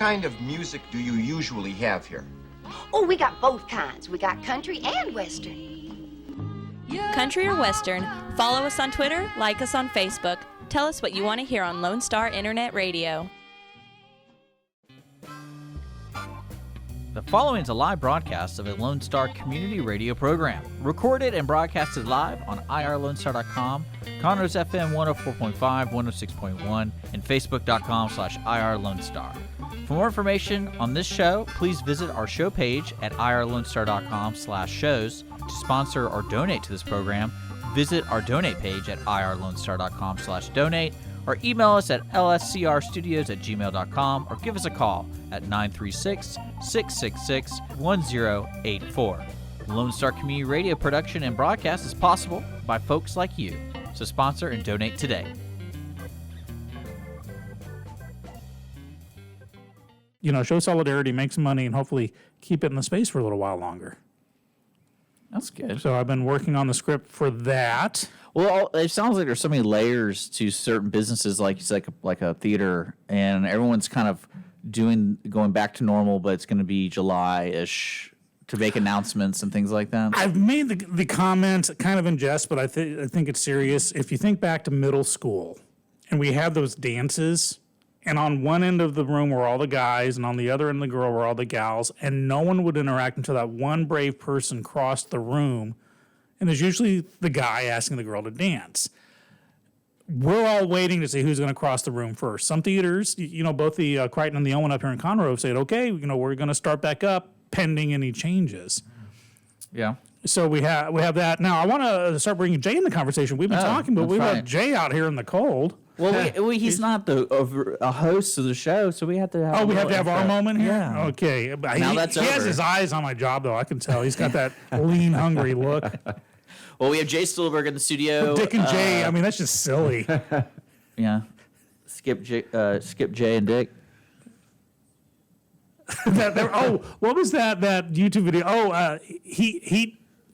kind of music do you usually have here? Oh, we got both kinds. We got country and western. Country or Western, follow us on Twitter, like us on Facebook. Tell us what you want to hear on Lone Star Internet Radio. The following is a live broadcast of a Lone Star community radio program, recorded and broadcasted live on irlonestar.com, Conroe's FM 104.5, 106.1, and facebook.com/irlonestar. For more information on this show, please visit our show page at irlonestar.com/shows. To sponsor or donate to this program, visit our donate page at irlonestar.com/donate, or email us at lscrstudios@gmail.com, or give us a call at 936-666-1084. Lone Star Community Radio production and broadcast is possible by folks like you. So sponsor and donate today. Show solidarity, make some money, and hopefully keep it in the space for a little while longer. That's good. So I've been working on the script for that. Well, it sounds like there's so many layers to certain businesses, like it's like a theater, and everyone's kind of going back to normal, but it's going to be July-ish to make announcements and things like that. I've made the comment kind of in jest, but I think it's serious. If you think back to middle school, and we had those dances, and on one end of the room were all the guys, and on the other end of the girl were all the gals, and no one would interact until that one brave person crossed the room, and there's usually the guy asking the girl to dance. We're all waiting to see who's going to cross the room first. Some theaters, both the Crichton and the Owen up here in Conroe have said, okay, we're going to start back up pending any changes. Yeah. So we have that. Now, I want to start bringing Jay in the conversation. We've been talking, but we've got Jay out here in the cold. Well, he's not a host of the show, so we have to have. Oh, we have to have our moment here. Yeah. Okay. Now that's over. He has his eyes on my job, though. I can tell he's got that lean, hungry look. Well, we have Jay Stittleburg in the studio. Dick and Jay. I mean, that's just silly. Yeah. Skip Jay and Dick. What was that YouTube video?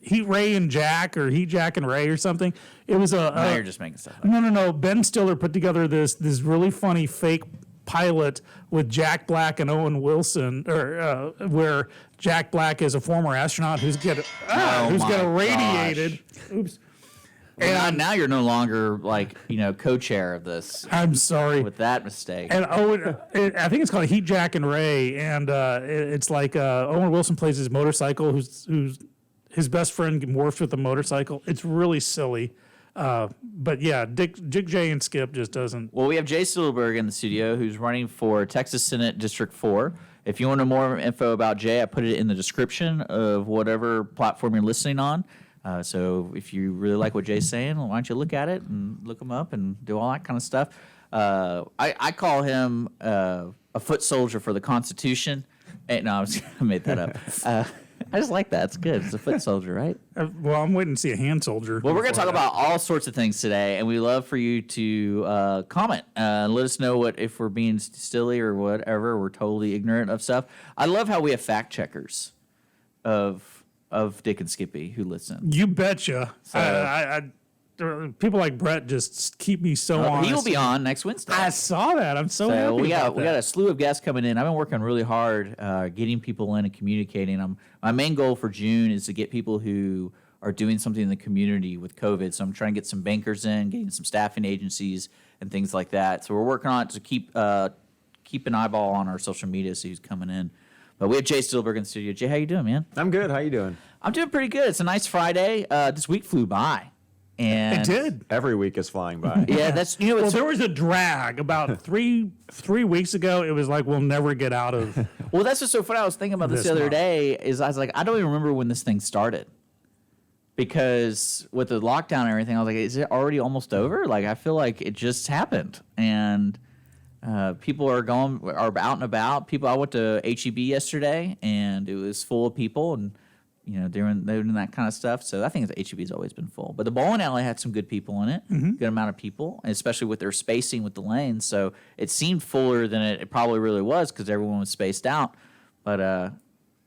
Heat Ray and Jack, or Heat Jack and Ray, or something. It was Now you're just making stuff up. No. Ben Stiller put together this really funny fake pilot with Jack Black and Owen Wilson, or where Jack Black is a former astronaut who's getting irradiated. Oops. And now you're no longer co-chair of this. I'm sorry with that mistake. And Owen, I think it's called Heat Jack and Ray, and it's like Owen Wilson plays his motorcycle, who's his best friend morphs with the motorcycle. It's really silly. But yeah, Dick, Jay, and Skip just doesn't. Well, we have Jay Stittleburg in the studio, who's running for Texas Senate District 4. If you want to know more info about Jay, I put it in the description of whatever platform you're listening on. So if you really like what Jay's saying, why don't you look at it and look him up and do all that kind of stuff. I call him a foot soldier for the Constitution. Hey, no, I made that up. I just like that. It's good. It's a foot soldier, right? Well, I'm waiting to see a hand soldier. Well, we're going to talk about all sorts of things today, and we love for you to comment. Let us know if we're being silly or whatever. We're totally ignorant of stuff. I love how we have fact checkers of Dick and Skippy who listen. You betcha. So, people like Brett just keep me so honest. He will be on next Wednesday. I saw that. I'm so happy we about that. We got a slew of guests coming in. I've been working really hard getting people in and communicating. My main goal for June is to get people who are doing something in the community with COVID. So I'm trying to get some bankers in, getting some staffing agencies and things like that. So we're working on it to keep an eyeball on our social media, so who's coming in. But we have Jay Stittleburg in the studio. Jay, how you doing, man? I'm good. How you doing? I'm doing pretty good. It's a nice Friday. This week flew by. And it did. Every week is flying by. Yeah, that's well, there was a drag about three weeks ago. It was like we'll never get out of. Well, that's what's so funny. I was thinking about this the other day. I was like, I don't even remember when this thing started, because with the lockdown and everything, I was like, is it already almost over? Like, I feel like it just happened, and people are out and about. I went to HEB yesterday, and it was full of people, and doing that kind of stuff. So I think the HEB's always been full. But the bowling alley had some good people in it, good amount of people, especially with their spacing with the lanes. So it seemed fuller than it probably really was because everyone was spaced out. But,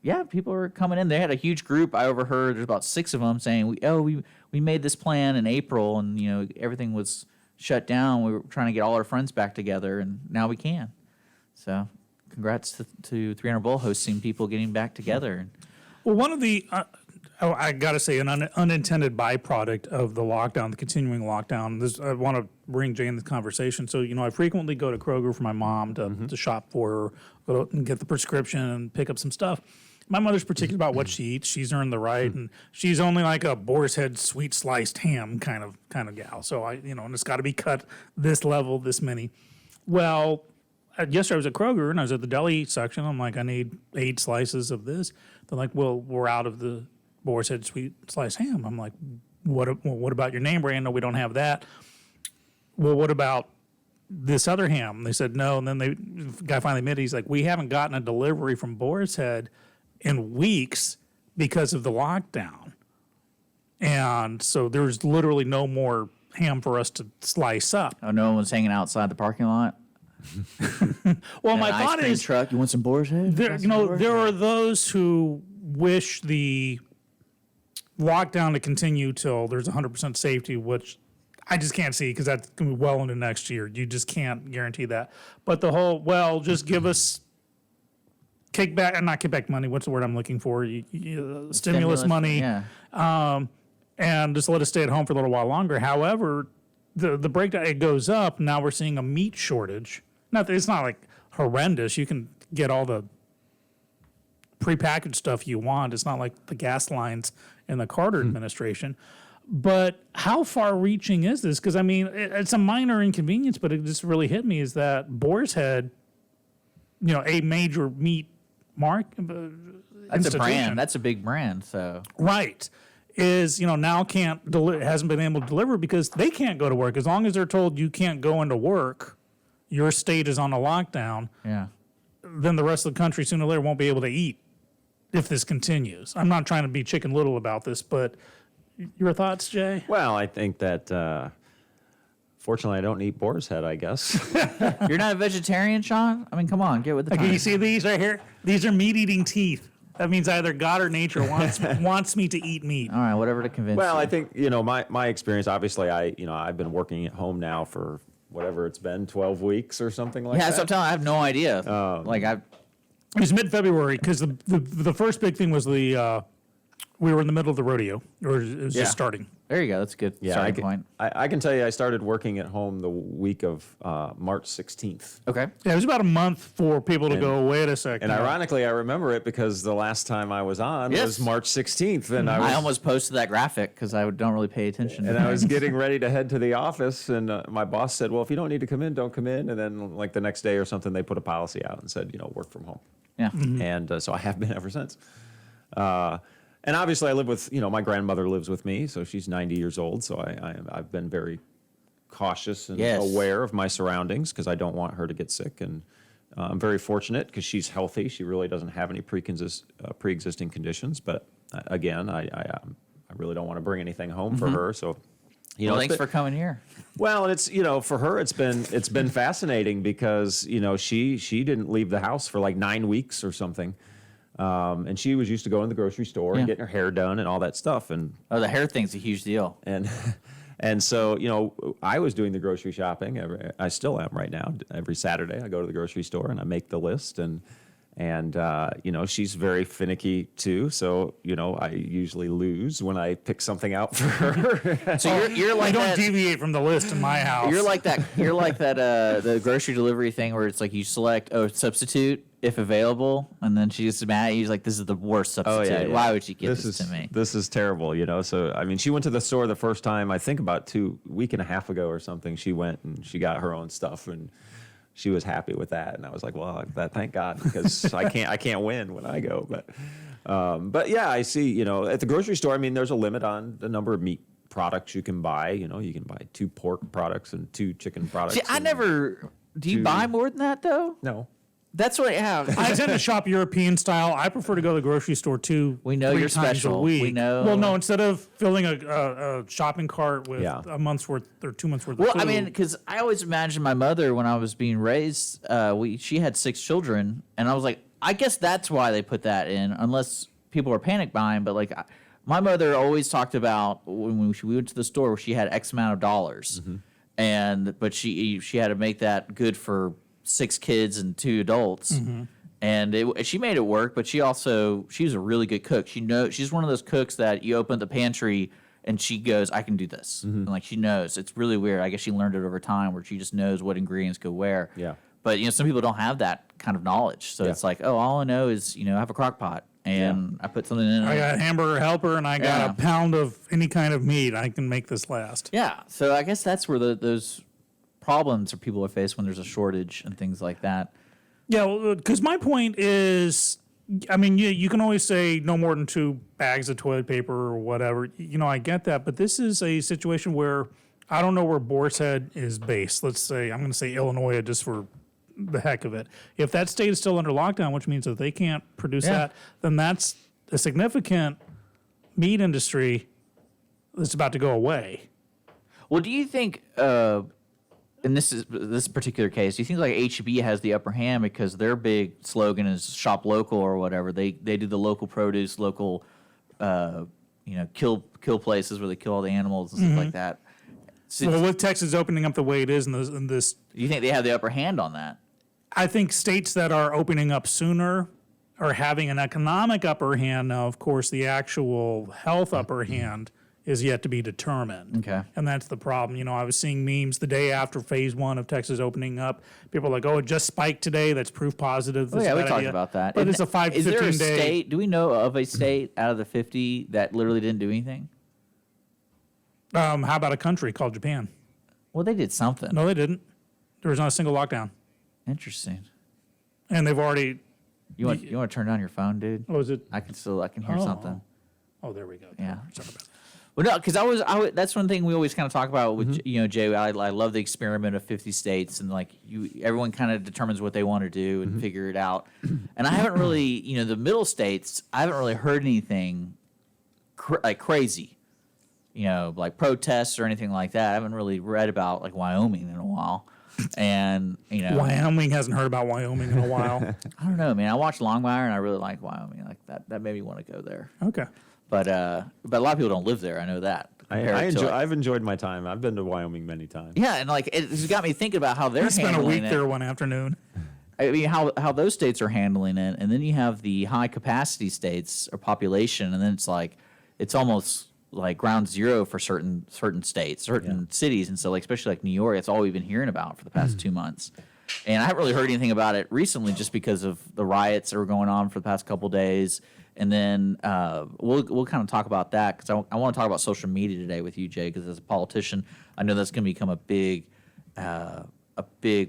yeah, people were coming in. They had a huge group. I overheard there's about 6 of them saying, we made this plan in April, and, everything was shut down. We were trying to get all our friends back together, and now we can. So congrats to 300 Bull hosting people getting back together. Well, one of the, I got to say, an unintended byproduct of the lockdown, the continuing lockdown, I want to bring Jay in this conversation. So, I frequently go to Kroger for my mom to shop for her, go and get the prescription and pick up some stuff. My mother's particular about what she eats. She's earned the right, and she's only like a boar's head sweet sliced ham kind of gal. So and it's got to be cut this level, this many. Well, yesterday I was at Kroger and I was at the deli section. I'm like, I need 8 slices of this. They're like, well, we're out of the boar's head sweet sliced ham. I'm like, what about your name brand? No, we don't have that. Well, what about this other ham? They said no, and then the guy finally admitted, he's like, we haven't gotten a delivery from Boar's Head in weeks because of the lockdown. And so there's literally no more ham for us to slice up. Oh, no one was hanging outside the parking lot? Well, And my an ice thought cream is, truck. You want some Boar's Head? there are those who wish the lockdown to continue till there's 100% safety, which I just can't see because that's going to be well into next year. You just can't guarantee that. But the whole, just give us not kickback money. What's the word I'm looking for? Stimulus money. Yeah. And just let us stay at home for a little while longer. However, the breakdown, it goes up. Now we're seeing a meat shortage. It's not like horrendous. You can get all the prepackaged stuff you want. It's not like the gas lines in the Carter administration. But how far-reaching is this? Because, it's a minor inconvenience, but it just really hit me is that Boar's Head, a major meat That's a brand. That's a big brand. So right. Is, now hasn't been able to deliver because they can't go to work. As long as they're told you can't go into work, your state is on a lockdown, yeah. then the rest of the country sooner or later won't be able to eat if this continues. I'm not trying to be Chicken Little about this, but your thoughts, Jay? Well, I think that fortunately I don't eat boar's head, I guess. You're not a vegetarian, Sean? Come on, get with the Okay, times. you see these right here? These are meat-eating teeth. That means either God or nature wants me to eat meat. All right, whatever to convince Well, you. I think, my experience, obviously, I've been working at home now for whatever it's been, 12 weeks or something like Yeah, that. so I'm telling you, I have no idea. It was mid-February because the first big thing was we were in the middle of the rodeo, or it was just starting. There you go. That's a good starting point. I can tell you I started working at home the week of March 16th. Okay. Yeah, it was about a month for people to go, wait a second. And ironically, I remember it because the last time I was on was March 16th. And I almost posted that graphic because I don't really pay attention. And I was getting ready to head to the office, and my boss said, well, if you don't need to come in, don't come in. And then like the next day or something, they put a policy out and said, work from home. Yeah. And so I have been ever since. And obviously, I live with, my grandmother lives with me, so she's 90 years old. So I've been very cautious and aware of my surroundings because I don't want her to get sick. And I'm very fortunate because she's healthy. She really doesn't have any pre-existing conditions. But again, I really don't want to bring anything home for her. So, thanks for coming here. Well, and it's for her, it's been fascinating because she didn't leave the house for like 9 weeks or something. And she was used to going to the grocery store and getting her hair done and all that stuff. And the hair thing's a huge deal. And so, I was doing the grocery shopping. I still am right now. Every Saturday, I go to the grocery store and I make the list. And she's very finicky too. So, I usually lose when I pick something out for her. So you're like I don't that, deviate from the list in my house. You're like that. The grocery delivery thing where it's like you select substitute if available, and then she gets mad at you. She's like, "This is the worst substitute. Yeah. Why would you give this to me?" This is terrible, So she went to the store the first time. I think about a week and a half ago or something. She went and she got her own stuff and she was happy with that, and I was like, "Well, thank God, because I can't win when I go." But yeah, I see. At the grocery store, there's a limit on the number of meat products you can buy. You can buy 2 pork products and 2 chicken products. See, I never. Do you buy more than that though? No. That's what I have. I tend to shop European style. I prefer to go to the grocery store 3 We know you're times special. a week. We know. Well, no, instead of filling a shopping cart with a month's worth or 2 months worth of food. Well, because I always imagined my mother when I was being raised. She had 6 children, and I was like, I guess that's why they put that in, unless people are panic buying. But my mother always talked about when we went to the store, where she had X amount of dollars, but she had to make that good for 6 kids and 2 adults. And she made it work, but she's a really good cook. She's one of those cooks that you open the pantry and she goes, I can do this. And like, she knows. It's really weird. I guess she learned it over time where she just knows what ingredients go where. Yeah. But, some people don't have that kind of knowledge. So it's like, oh, all I know is, I have a crock pot and I put something in it. I got a hamburger helper and I got a pound of any kind of meat. I can make this last. Yeah. So I guess that's where those problems people are faced when there's a shortage and things like that. Yeah, because my point is, I mean, you can always say no more than 2 bags of toilet paper or whatever. I get that. But this is a situation where I don't know where Boar's Head is based. Let's say, I'm going to say Illinois just for the heck of it. If that state is still under lockdown, which means that they can't produce that, then that's a significant meat industry that's about to go away. Well, do you think, in this particular case, do you think like H-E-B has the upper hand because their big slogan is shop local or whatever? They do the local produce, local, kill places where they kill all the animals and stuff like that. So Well, with Texas opening up the way it is in this, do you think they have the upper hand on that? I think states that are opening up sooner are having an economic upper hand. Now, of course, the actual health upper hand is yet to be determined. Okay. And that's the problem. I was seeing memes the day after phase 1 of Texas opening up. People are like, oh, it just spiked today. That's proof positive. Oh, yeah, we talked about that. But it's a 5 to 15 day. Is there a state, do we know of a state out of the 50 that literally didn't do anything? How about a country called Japan? Well, they did something. No, they didn't. There was not a single lockdown. Interesting. And they've already... You want to turn down your phone, dude? Oh, is it? I can hear something. Oh, there we go. Yeah. Sorry about that. Well, no, because that's one thing we always kind of talk about with Jay. I love the experiment of 50 states and like everyone kind of determines what they want to do and figure it out. And I haven't really, the middle states, I haven't really heard anything like crazy, like protests or anything like that. I haven't really read about like Wyoming in a while. And Wyoming hasn't heard about Wyoming in a while. I don't know, man. I watched Longmire and I really like Wyoming. Like that made me want to go there. Okay. But a lot of people don't live there. I know that. I've enjoyed my time. I've been to Wyoming many times. Yeah, and like it's got me thinking about how they're spent a week it. there one afternoon. I mean, how those states are handling it, and then you have the high capacity states or population, and then it's almost like ground zero for certain states, certain cities, and so like especially like New York, it's all we've been hearing about for the past 2 months. And I haven't really heard anything about it recently, just because of the riots that were going on for the past couple days. And then we'll kind of talk about that because I want to talk about social media today with you, Jay, because as a politician, I know that's going to become a big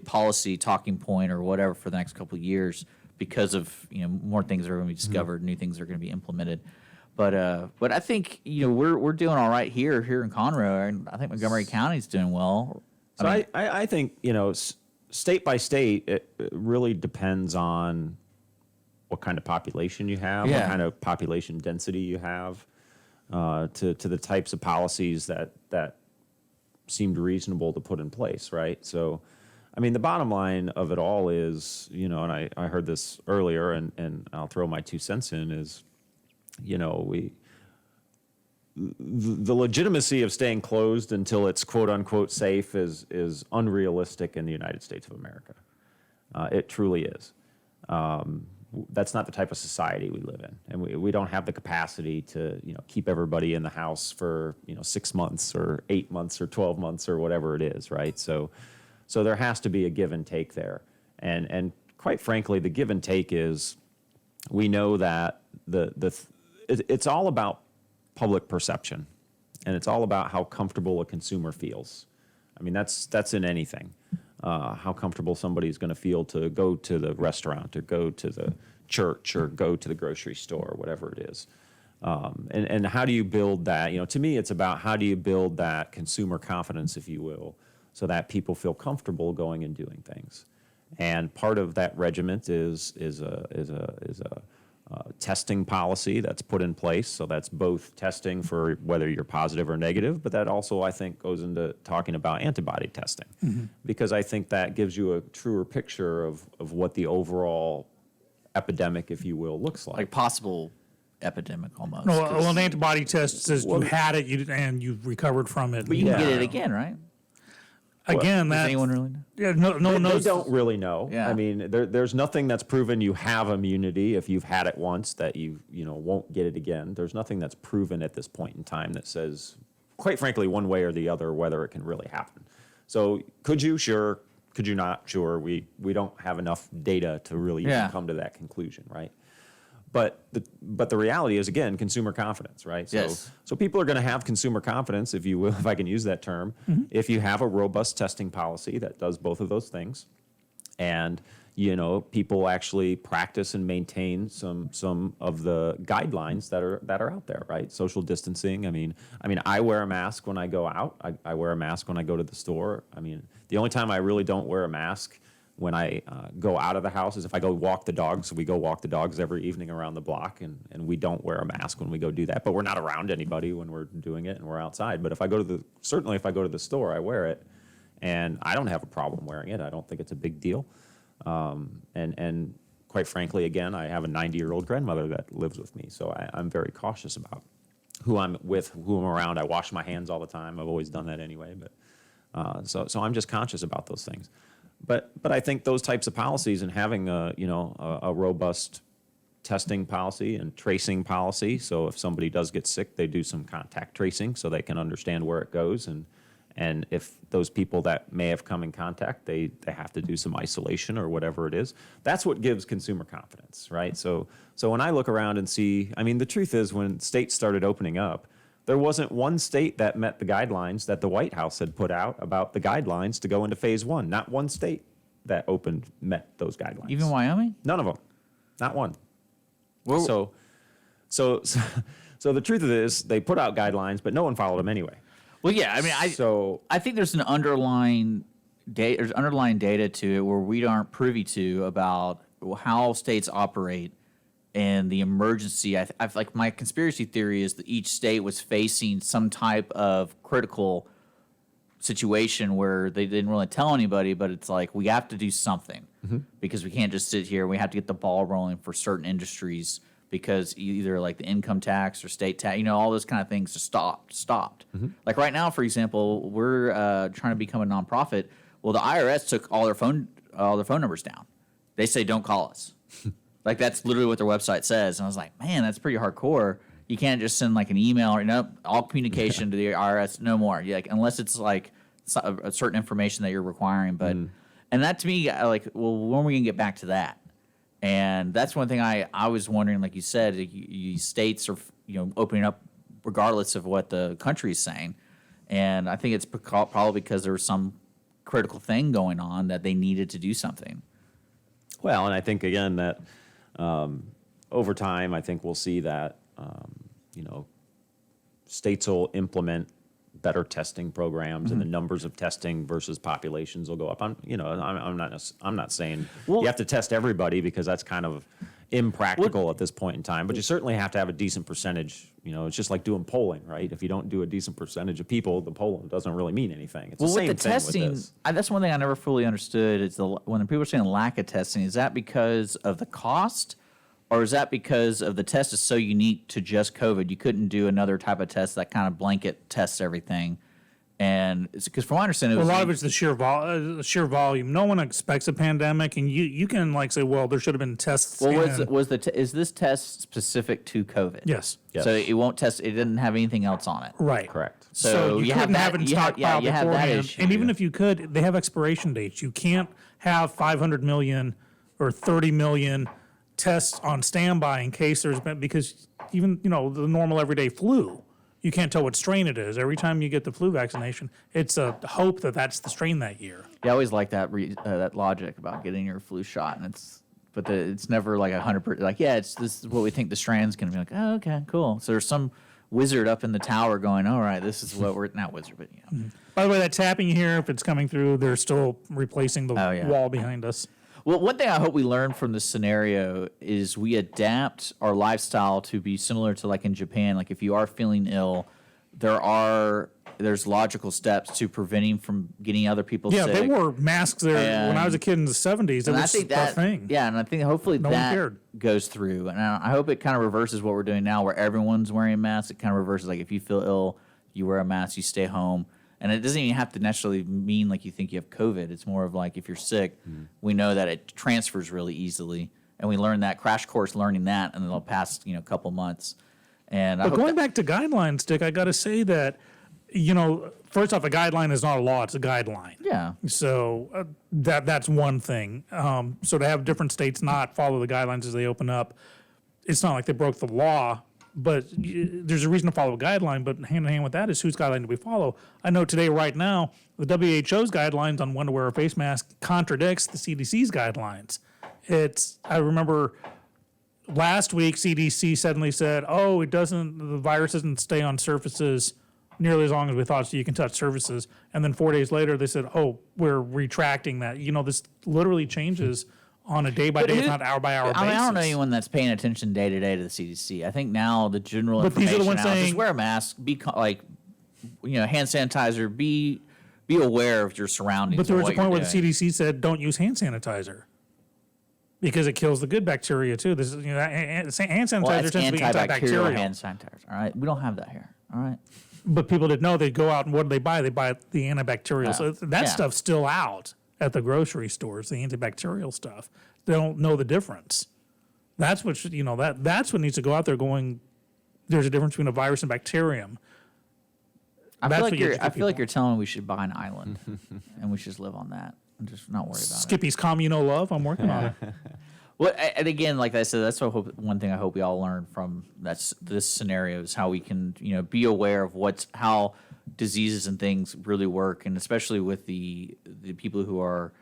policy talking point or whatever for the next couple of years because of more things are going to be discovered, new things are going to be implemented. But I think we're doing all right here in Conroe, and I think Montgomery County's doing well. So I think state by state it really depends on what kind of population you have, what kind of population density you have, to the types of policies that seemed reasonable to put in place, right? So, I mean, the bottom line of it all is, and I heard this earlier, and I'll throw my 2 cents in, is, the legitimacy of staying closed until it's quote unquote safe is unrealistic in the United States of America. It truly is. That's not the type of society we live in, and we don't have the capacity to keep everybody in the house for 6 months or 8 months or 12 months or whatever it is, right? So there has to be a give and take there, and quite frankly, the give and take is we know that it's all about public perception, and it's all about how comfortable a consumer feels. I mean, that's in anything. How comfortable somebody's going to feel to go to the restaurant or go to the church or go to the grocery store, or whatever it is. And how do you build that? To me, it's about how do you build that consumer confidence, if you will, so that people feel comfortable going and doing things. And part of that regiment is a testing policy that's put in place. So that's both testing for whether you're positive or negative, but that also, I think, goes into talking about antibody testing, because I think that gives you a truer picture of what the overall epidemic, if you will, looks like. Like possible epidemic almost. Well, an antibody test says you had it and you recovered from it. But you can get it again, right? Again, Does that anyone really know? yeah, no one They knows. don't really know. Yeah. I mean, there's nothing that's proven you have immunity if you've had it once that you won't get it again. There's nothing that's proven at this point in time that says, quite frankly, one way or the other, whether it can really happen. So could you? Sure. Could you not? Sure. We don't have enough data to really even come to that conclusion, right? But the reality is, again, consumer confidence, right? So, Yes. So people are going to have consumer confidence, if you will, if I can use that term, if you have a robust testing policy that does both of those things, and people actually practice and maintain some of the guidelines that are out there, right? Social distancing. I mean, I wear a mask when I go out. I wear a mask when I go to the store. I mean, the only time I really don't wear a mask when I go out of the house is if I go walk the dogs. We go walk the dogs every evening around the block, and we don't wear a mask when we go do that. But we're not around anybody when we're doing it, and we're outside. But if I go to the store, I wear it, and I don't have a problem wearing it. I don't think it's a big deal. And quite frankly, again, I have a 90-year-old grandmother that lives with me, so I'm very cautious about who I'm with, who I'm around. I wash my hands all the time. I've always done that anyway, but so I'm just conscious about those things. But I think those types of policies and having a robust testing policy and tracing policy. So if somebody does get sick, they do some contact tracing so they can understand where it goes. And if those people that may have come in contact, they have to do some isolation or whatever it is. That's what gives consumer confidence, right? So when I look around and see, I mean, the truth is when states started opening up, there wasn't one state that met the guidelines that the White House had put out about the guidelines to go into phase one. Not one state that met those guidelines. Even Wyoming? None of them. Not one. Well, So the truth of it is they put out guidelines, but no one followed them anyway. Well, yeah. I mean, I think there's an underlying data to it where we aren't privy to about how states operate and the emergency. I've like my conspiracy theory is that each state was facing some type of critical situation where they didn't really tell anybody, but it's like we have to do something because we can't just sit here. We have to get the ball rolling for certain industries because either like the income tax or state tax, all those kind of things just stopped. Like right now, for example, we're trying to become a nonprofit. Well, the IRS took all their phone numbers down. They say don't call us. Like that's literally what their website says. And I was like, man, that's pretty hardcore. You can't just send like an email or nope, all communication to the IRS, no more. Like unless it's like a certain information that you're requiring. But and that to me, like, well, when are we gonna get back to that? And that's one thing I was wondering. Like you said, states are opening up regardless of what the country is saying. And I think it's probably because there was some critical thing going on that they needed to do something. Well, and I think again that over time, I think we'll see that states will implement better testing programs, and the numbers of testing versus populations will go up. I'm not saying you have to test everybody because that's kind of impractical at this point in time. But you certainly have to have a decent percentage. It's just like doing polling, right? If you don't do a decent percentage of people, the poll doesn't really mean anything. It's the same with the thing testing, with this. that's one thing I never fully understood. Is when people are saying lack of testing, is that because of the cost, or is that because of the test is so unique to just COVID? You couldn't do another type of test that kind of blanket tests everything. And it's because, from what I understand, a lot of it's the sheer volume. No one expects a pandemic, and you can like say, well, there should have been tests. Well, is this test specific to COVID? Yes. Yes. So it won't test. It didn't have anything else on it. Right. Correct. So you couldn't have it in stockpile you have that beforehand. issue. And even if you could, they have expiration dates. You can't have 500 million or 30 million tests on standby in case there's been, because even the normal everyday flu, you can't tell what strain it is. Every time you get the flu vaccination, it's a hope that that's the strain that year. Yeah, I always like that that logic about getting your flu shot, and it's never like 100%. Like, yeah, this is what we think the strain's gonna be. Like, oh, okay, cool. So there's some wizard up in the tower going, all right, this is what we're not wizard, but By the way, that tapping you hear, if it's coming through, they're still replacing the wall behind us. Well, one thing I hope we learn from this scenario is we adapt our lifestyle to be similar to like in Japan. Like if you are feeling ill, there's logical steps to preventing from getting other people sick. Yeah, they wore masks there when I was a kid in the 70s. It was a thing. Yeah, and I think hopefully that goes through. And I hope it kind of reverses what we're doing now where everyone's wearing masks. It kind of reverses, like if you feel ill, you wear a mask, you stay home. And it doesn't even have to necessarily mean like you think you have COVID. It's more of like if you're sick, we know that it transfers really easily. And we learned that, crash course learning that in the past, couple months. And but going back to guidelines, Dick, I got to say that, first off, a guideline is not a law; it's a guideline. Yeah. So that's one thing. So to have different states not follow the guidelines as they open up, it's not like they broke the law. But there's a reason to follow a guideline. But hand in hand with that is whose guideline do we follow? I know today, right now, the WHO's guidelines on when to wear a face mask contradicts the CDC's guidelines. I remember last week CDC suddenly said, the virus doesn't stay on surfaces nearly as long as we thought, so you can touch surfaces. And then 4 days later, they said, we're retracting that. This literally changes on a day-by-day, if not hour-by-hour basis. I don't know anyone that's paying attention day-to-day to the CDC. I think now the general But these are information the ones now is saying- just wear a mask, hand sanitizer, be aware of your surroundings. But there and was a what point you're where the doing. CDC said, don't use hand sanitizer because it kills the good bacteria, too. This is, hand sanitizer Well, that's tends to be antibacterial antibacterial. hand sanitizer. All right, we don't have that here. All right. But people didn't know. They go out and what do they buy? They buy the antibacterial. So that stuff's still out at the grocery stores, the antibacterial stuff. They don't know the difference. That's what that's what needs to go out there going, there's a difference between a virus and bacterium. I That's feel what like you you're. educate I feel like people you're telling me we should buy an island, and we should just live on that and just not worry about it. Skippy's communal love. I'm working on it. Well, and again, like I said, that's one thing I hope we all learn from this scenario is how we can, be aware of how diseases and things really work, and especially with the people who are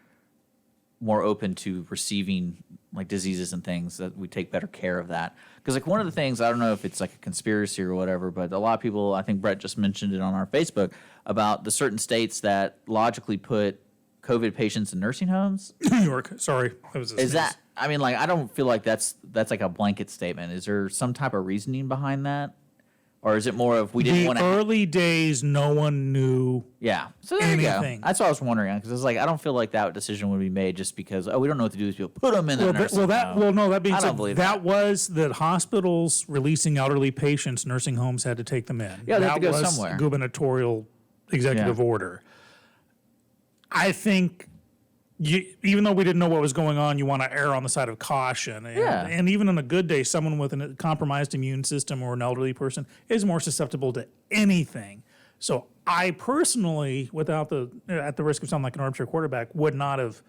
more open to receiving like diseases and things, that we take better care of that. Because like one of the things, I don't know if it's like a conspiracy or whatever, but a lot of people, I think Brett just mentioned it on our Facebook, about the certain states that logically put COVID patients in nursing homes. New York. Sorry. That was a Is sneeze. that? I mean, like, I don't feel like that's like a blanket statement. Is there some type of reasoning behind that, or is it more of we didn't the want to? early days? No one knew. Yeah. So there you anything. go. That's what I was wondering, because it's like I don't feel like that decision would be made just because we don't know what to do with people. Put them in the nursing home. That being I don't said, believe that was that hospitals releasing elderly patients, nursing homes had to take them in. Yeah, they that have to go was somewhere. Gubernatorial executive order. I think. Even though we didn't know what was going on, you want to err on the side of caution. And even on a good day, someone with a compromised immune system or an elderly person is more susceptible to anything. So I personally, at the risk of sounding like an armchair quarterback, would not have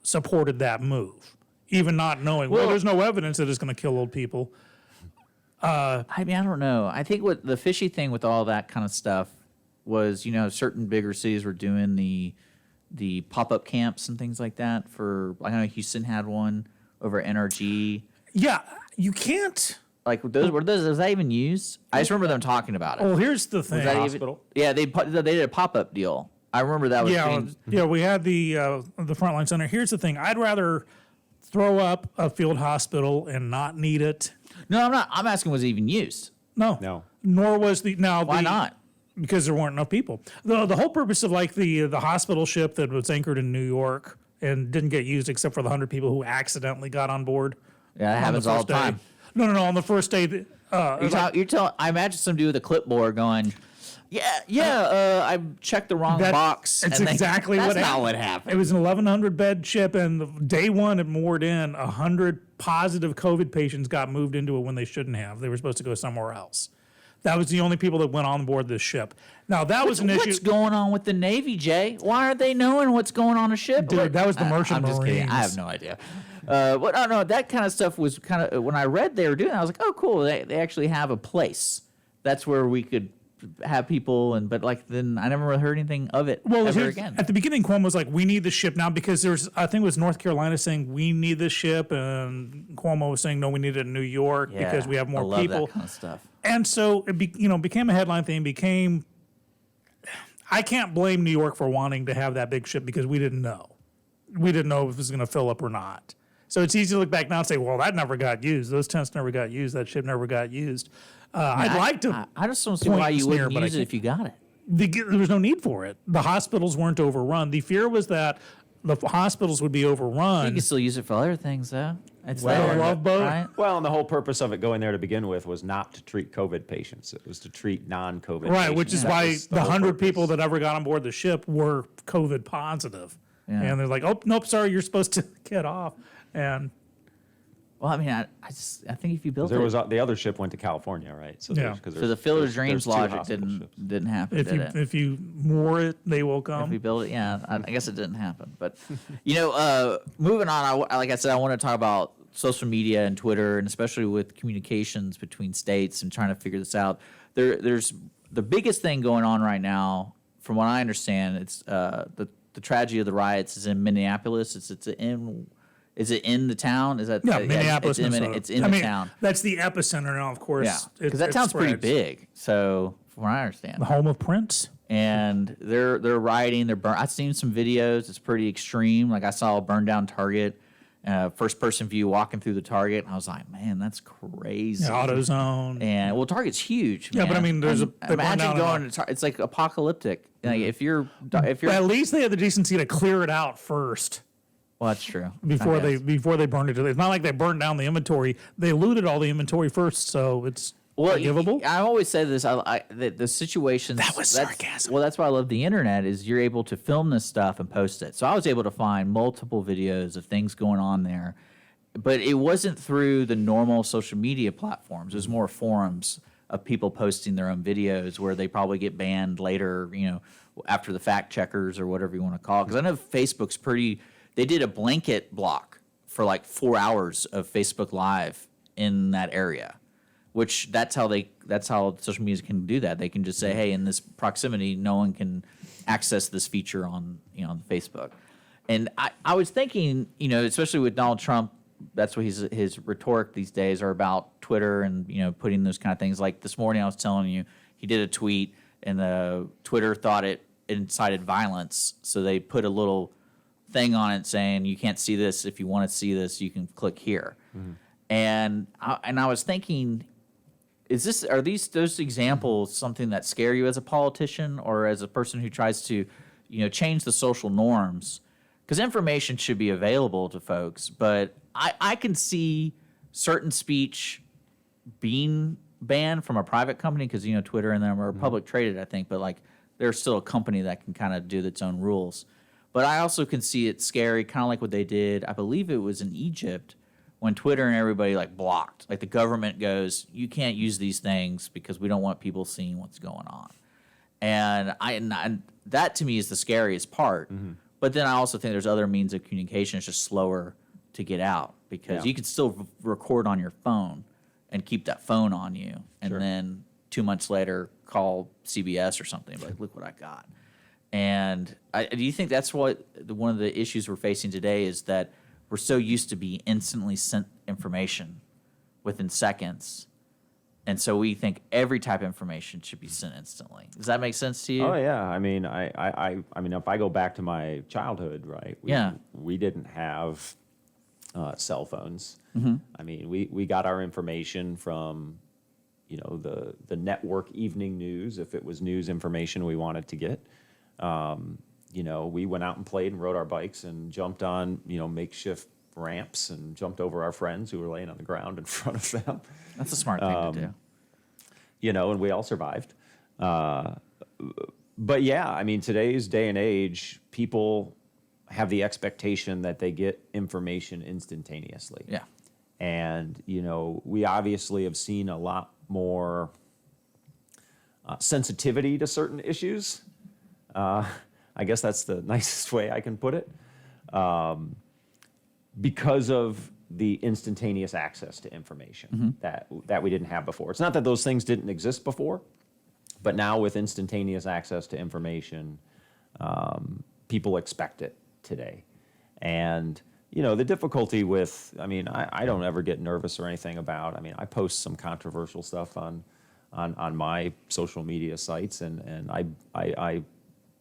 supported that move, even not knowing, there's no evidence that it's going to kill old people. I mean, I don't know. I think what the fishy thing with all that kind of stuff was, certain bigger cities were doing the pop-up camps and things like that. I know Houston had one over at NRG. Yeah, you can't. Like was that even used? I just remember them talking about it. Well, here's the thing. Was that even, yeah, they did a pop-up deal. I remember that was. We had the frontline center. Here's the thing. I'd rather throw up a field hospital and not need it. No, I'm not. I'm asking, was it even used? No. Nor was Why not? Because there weren't enough people. The whole purpose of like the hospital ship that was anchored in New York and didn't get used except for the 100 people who accidentally got on board. Yeah, that happens all the time. No. On the first day, you're telling. I imagine some dude with a clipboard going, I checked the wrong box. That's exactly what happened. That's not what happened. It was an 1,100 bed ship, and day one it moored in. 100 positive COVID patients got moved into it when they shouldn't have. They were supposed to go somewhere else. That was the only people that went on board this ship. Now, was an issue. What's going on with the Navy, Jay? Why aren't they knowing what's going on a ship? Dude, that was the Merchant I'm just Marines. kidding. I have no idea. But I don't know. That kind of stuff was kind of, when I read they were doing that, I was like, oh, cool. They actually have a place. That's where we could have people, but then I never heard anything of it ever again. At the beginning, Cuomo was like, we need the ship now, because I think it was North Carolina saying we need the ship, and Cuomo was saying, no, we need it in New York because we have more I love people. That kind of stuff. And so it became a headline thing, I can't blame New York for wanting to have that big ship because we didn't know. We didn't know if it was going to fill up or not. So it's easy to look back now and say, well, that never got used. Those tents never got used. That ship never got used. I just don't see why you wouldn't use it if you got it. There was no need for it. The hospitals weren't overrun. The fear was that the hospitals would be overrun. You can still use it for other things, though. It's Well, there, Love Boat? right? Well, and the whole purpose of it going there to begin with was not to treat COVID patients. It was to treat non-COVID patients. Right, which is That why was the whole 100 purpose. people that ever got on board the ship were COVID positive. Yeah. And they're like, oh, nope, sorry, you're supposed to get off. And Well, I mean, I think if you built There it, was the other ship went to California, right? So Yeah. there's- 'cause so the there's- Field of there's Dreams two logic hospital ships. didn't happen, did it? if you moor it, they will If we come. build it, yeah, I guess it didn't happen. But moving on, like I said, I want to talk about social media and Twitter, and especially with communications between states and trying to figure this out. There's the biggest thing going on right now, from what I understand. It's the tragedy of the riots is in Minneapolis. Is it in the town? Is that Yeah, Minneapolis, It's in, Minnesota. it's in I the mean, town. that's the epicenter now, of course. Yeah, It- because that it town's pretty spreads. big. So from what I understand, The home of Prince. and they're rioting. I've seen some videos. It's pretty extreme. Like I saw a burned down Target, first person view walking through the Target, and I was like, man, that's crazy. Yeah, AutoZone. And well, Target's huge. Yeah, but man. I mean, there's And they burn imagine down going enough. to it's like apocalyptic. Like if you're But at least they had the decency to clear it out first well, that's true. before I they guess. burned it. It's not like they burned down the inventory. They looted all the inventory first, so it's forgivable. I always say this. The situations That was sarcasm. Well, that's why I love the internet. Is you're able to film this stuff and post it. So I was able to find multiple videos of things going on there, but it wasn't through the normal social media platforms. It was more forums of people posting their own videos where they probably get banned later. After the fact checkers or whatever you want to call it. Because I know Facebook's pretty. They did a blanket block for like 4 hours of Facebook Live in that area. Which that's how social media can do that. They can just say, hey, in this proximity, no one can access this feature on Facebook. And I was thinking, especially with Donald Trump, that's what his rhetoric these days are about Twitter and putting those kind of things. Like this morning, I was telling you, he did a tweet and Twitter thought it incited violence, so they put a little thing on it saying you can't see this. If you want to see this, you can click here. Mm-hmm. And I was thinking, are those examples something that scare you as a politician or as a person who tries to, change the social norms? Because information should be available to folks, but I can see certain speech being banned from a private company because Twitter and them are public traded, I think, but like they're still a company that can kind of do its own rules. But I also can see it scary, kind of like what they did. I believe it was in Egypt when Twitter and everybody blocked. Like the government goes, you can't use these things because we don't want people seeing what's going on. And that to me is the scariest part. Mm-hmm. But then I also think there's other means of communication. It's just slower to get out because you can still record on your phone and keep that phone on you. And then 2 months later, call CBS or something. Like, look what I got. And do you think that's one of the issues we're facing today is that we're so used to be instantly sent information within seconds, and so we think every type of information should be sent instantly. Does that make sense to you? Oh yeah, I mean, I mean, if I go back to my childhood, right? We didn't have cell phones. Mm-hmm. I mean, we got our information from, the network evening news if it was news information we wanted to get. We went out and played and rode our bikes and jumped on, makeshift ramps and jumped over our friends who were laying on the ground in front of them. That's a smart thing to do. And we all survived. But yeah, I mean, today's day and age, people have the expectation that they get information instantaneously. Yeah. And, we obviously have seen a lot more sensitivity to certain issues. I guess that's the nicest way I can put it. Because of the instantaneous access to information that we didn't have before. It's not that those things didn't exist before, but now with instantaneous access to information, people expect it today. And, the difficulty with, I don't ever get nervous or anything about, I post some controversial stuff on my social media sites and I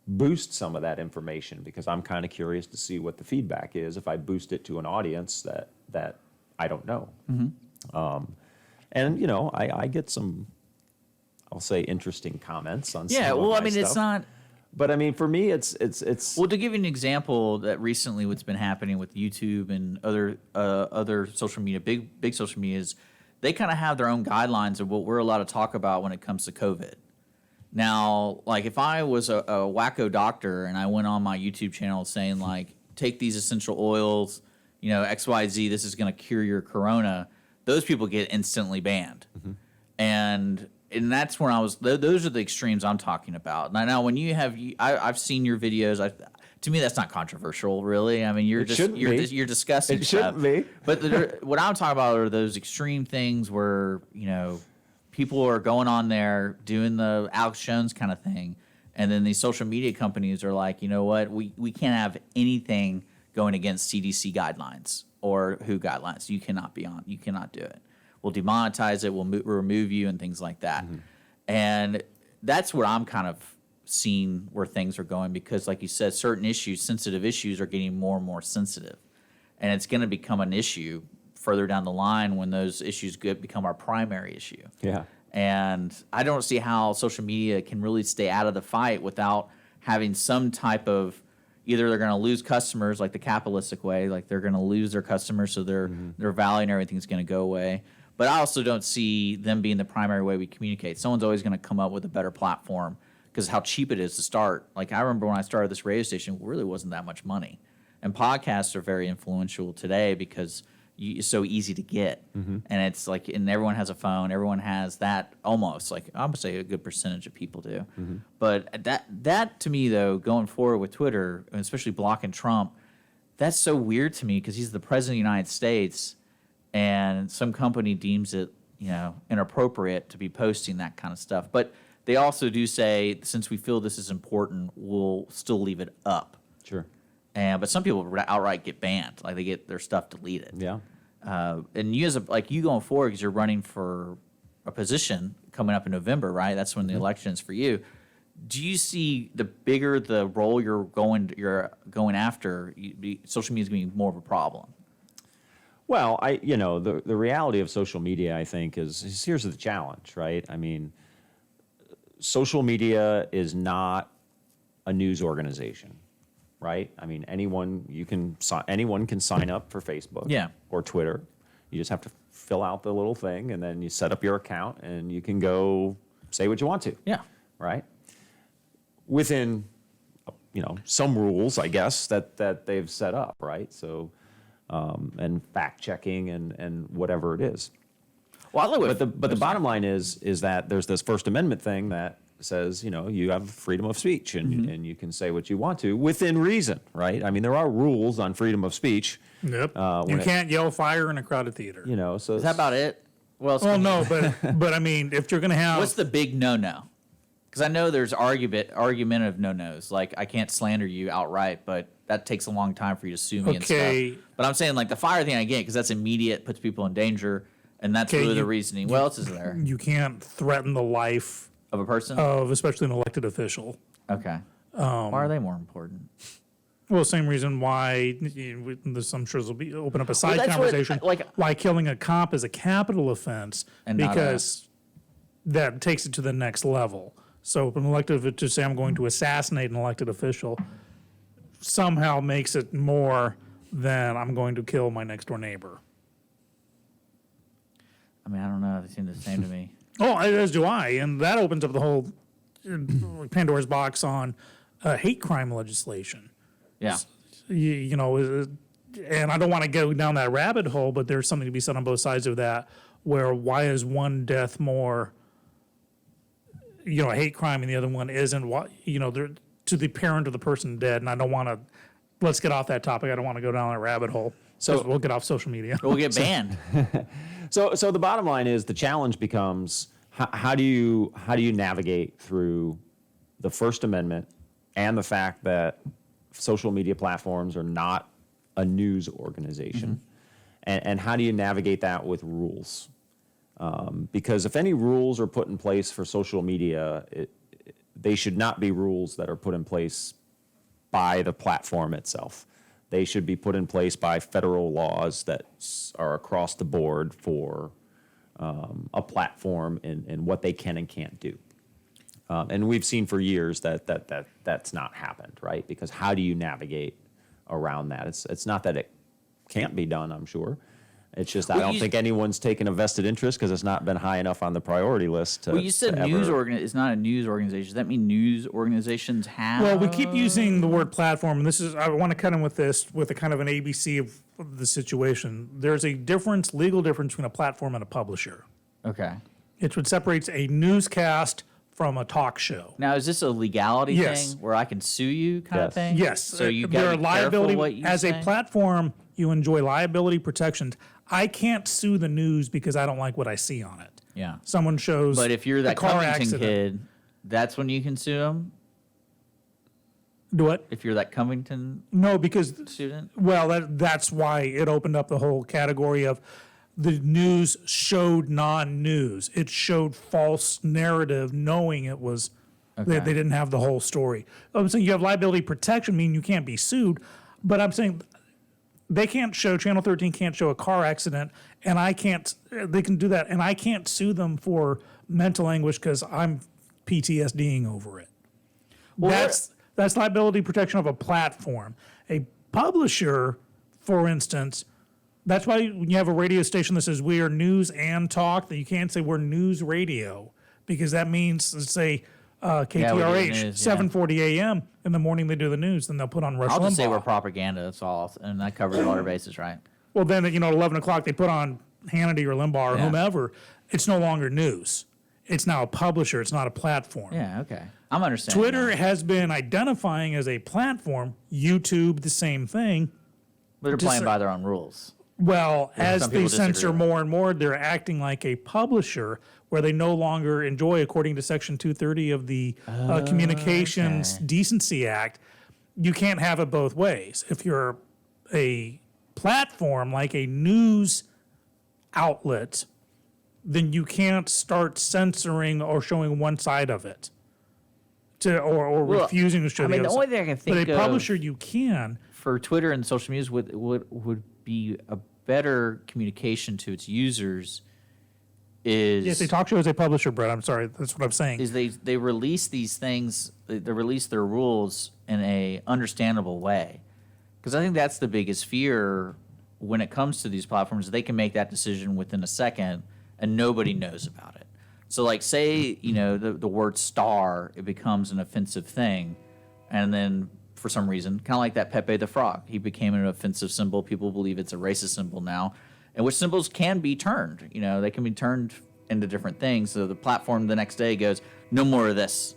boost some of that information because I'm kind of curious to see what the feedback is if I boost it to an audience that I don't know. Mm-hmm. And, I get some, I'll say, interesting comments on some of my it's stuff. not... But I mean, for me, it's. Well, to give you an example, that recently what's been happening with YouTube and other social media, big social media, is they kind of have their own guidelines of what we're allowed to talk about when it comes to COVID. Now, like if I was a wacko doctor and I went on my YouTube channel saying like, take these essential oils, XYZ, this is going to cure your corona, those people get instantly banned. Mm-hmm. And that's when I was. Those are the extremes I'm talking about. Now when you have, I've seen your videos. To me, that's not controversial, really. I mean, you're discussing. It shouldn't be. But what I'm talking about are those extreme things where people are going on there doing the Alex Jones kind of thing, and then these social media companies are like, you know what, we can't have anything going against CDC guidelines or WHO guidelines. You cannot do it. We'll demonetize it. We'll remove you and things like that. Mm-hmm. And that's what I'm kind of seeing where things are going, because like you said, certain issues, sensitive issues, are getting more and more sensitive. And it's going to become an issue further down the line when those issues become our primary issue. Yeah. And I don't see how social media can really stay out of the fight without having some type of, either they're going to lose customers like the capitalistic way, like they're going to lose their customers, so their value and everything's going to go away. But I also don't see them being the primary way we communicate. Someone's always going to come up with a better platform because how cheap it is to start. Like I remember when I started this radio station, it really wasn't that much money. And podcasts are very influential today because it's so easy to get. Mm-hmm. And it's like, and everyone has a phone. Everyone has that almost. Like I would say a good percentage of people do. Mm-hmm. But that to me, though, going forward with Twitter, and especially blocking Trump, that's so weird to me because he's the president of the United States. And some company deems it, inappropriate to be posting that kind of stuff. But they also do say, since we feel this is important, we'll still leave it up. Sure. But some people outright get banned, like they get their stuff deleted. Yeah. And you you going forward, because you're running for a position coming up in November, right? That's when the election is for you. Do you see the bigger the role you're going after, social media is going to be more of a problem? Well, the reality of social media, I think, is here's the challenge, right? I mean, social media is not a news organization, right? I mean, anyone can sign up for Facebook or Twitter. You just have to fill out the little thing, and then you set up your account, and you can go say what you want to. Yeah. Right? Within, some rules, I guess, that they've set up, right? So, and fact checking and whatever it is. Well, but the bottom line is that there's this First Amendment thing that says, you have freedom of speech and you can say what you want to within reason, right? I mean, there are rules on freedom of speech. Yep. You can't yell fire in a crowded theater. So is that about it? Well, no, but I mean, if you're going to have, what's the big no-no? Because I know there's argumentative no-nos, like I can't slander you outright, but that takes a long time for you to sue me and stuff. But I'm saying like the fire thing I get, because that's immediate, puts people in danger, and that's really the reasoning. What else is there? You can't threaten the life of a person, of especially an elected official. Okay. Why are they more important? Well, same reason why I'm sure this will open up a side conversation. Why killing a cop is a capital offense, and because that takes it to the next level. So an elected to say I'm going to assassinate an elected official somehow makes it more than I'm going to kill my next door neighbor. I mean, I don't know. They seem the same to me. Oh, as do I. And that opens up the whole Pandora's box on hate crime legislation. Yeah. And I don't want to go down that rabbit hole, but there's something to be said on both sides of that, where why is one death more, a hate crime and the other one isn't? What, to the parent of the person dead. And I don't want to, let's get off that topic. I don't want to go down that rabbit hole. So we'll get off social media. We'll get banned. So the bottom line is the challenge becomes how do you navigate through the First Amendment and the fact that social media platforms are not a news organization, and how do you navigate that with rules? Because if any rules are put in place for social media, they should not be rules that are put in place by the platform itself. They should be put in place by federal laws that are across the board for a platform and what they can and can't do. And we've seen for years that's not happened, right? Because how do you navigate around that? It's not that it can't be done, I'm sure. It's just I don't think anyone's taken a vested interest because it's not been high enough on the priority list. Well, you said it's not a news organization. Does that mean news organizations have? Well, we keep using the word platform, and I want to cut in with this with a kind of an ABC of the situation. There's a legal difference between a platform and a publisher. Okay. It's what separates a newscast from a talk show. Now, is this a legality Yes. thing where I can sue you kind of thing? Yes. So you there got are to be careful liability what you as say? a platform. You enjoy liability protections. I can't sue the news because I don't like what I see on it. Yeah. Someone shows. But if you're a that car Covington accident. kid, that's when you can sue them? Do what? If you're that Covington No, because student? well, that's why it opened up the whole category of the news showed non-news. It showed false narrative, knowing it was they didn't have the whole story. I'm saying you have liability protection, meaning you can't be sued. But I'm saying they can't show Channel 13 can't show a car accident, and I can't. They can do that, and I can't sue them for mental anguish because I'm PTSDing over it. Well, That's liability protection of a platform. A publisher, for instance, that's why when you have a radio station that says we are news and talk, that you can't say we're news radio because that means, let's say, KTRH, news, 7:40 a.m. in the morning they do the news, then they'll put on Rush I'll Limbaugh. just say we're propaganda. That's all. And that covers all our bases, right? Well, then, at 11 o'clock, they put on Hannity or Limbaugh or whomever. It's no longer news. It's now a publisher. It's not a platform. Yeah, okay. I'm understanding. Twitter now. has been identifying as a platform. YouTube, the same thing. But they're playing by their own rules. Well, as some they people disagree censor with more and more, they're acting like a publisher where they no longer enjoy, according to Section 230 of the Communications Decency Act, you can't have it both ways. If you're a platform like a news outlet, then you can't start censoring or showing one side of it. Or refusing to show the other the only side. thing I can think But a of publisher, you can. for Twitter and social media would be a better communication to its users is Yes, a talk show is a publisher, Brett. I'm sorry. That's what I'm saying. is they release these things, they release their rules in a understandable way. Because I think that's the biggest fear when it comes to these platforms. They can make that decision within a second and nobody knows about it. So like say, the word star, it becomes an offensive thing. And then for some reason, kind of like that Pepe the Frog, he became an offensive symbol. People believe it's a racist symbol now. And which symbols can be turned. They can be turned into different things. So the platform the next day goes, no more of this.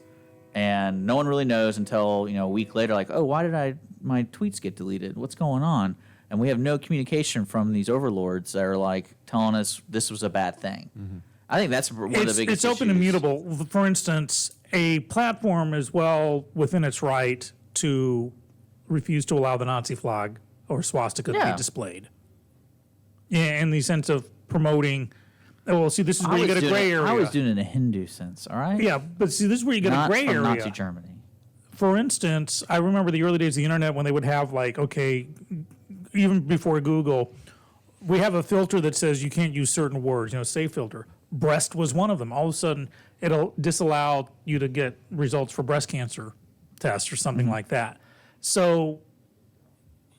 And no one really knows until, a week later, like, oh, why did my tweets get deleted? What's going on? And we have no communication from these overlords that are like telling us this was a bad thing. Mm-hmm. I think that's one of the biggest It's open issues. and mutable. For instance, a platform is well within its right to refuse to allow the Nazi flag or swastika to be displayed. Yeah, in the sense of promoting. Well, see, this is where you get a gray area. I was doing it in a Hindu sense, all right? Yeah, but see, this is where you get Not a gray from area. Nazi Germany. For instance, I remember the early days of the internet when they would have even before Google, we have a filter that says you can't use certain words, safe filter. Breast was one of them. All of a sudden, it'll disallow you to get results for breast cancer tests or something like that. So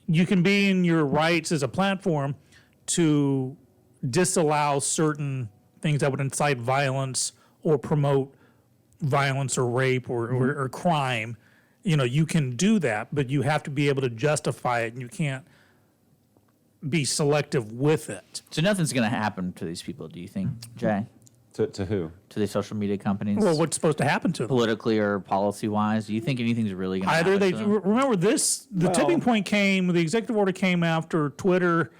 you can be in your rights as a platform to disallow certain things that would incite violence or promote violence or rape or crime. You can do that, but you have to be able to justify it, and you can't be selective with it. So nothing's going to happen to these people, do you think, Jay? To who? To the social media companies? Well, what's supposed to happen to them? Politically or policy-wise? Do you think anything's really going to happen Either they to them? remember this. The tipping point came. The executive order came after Twitter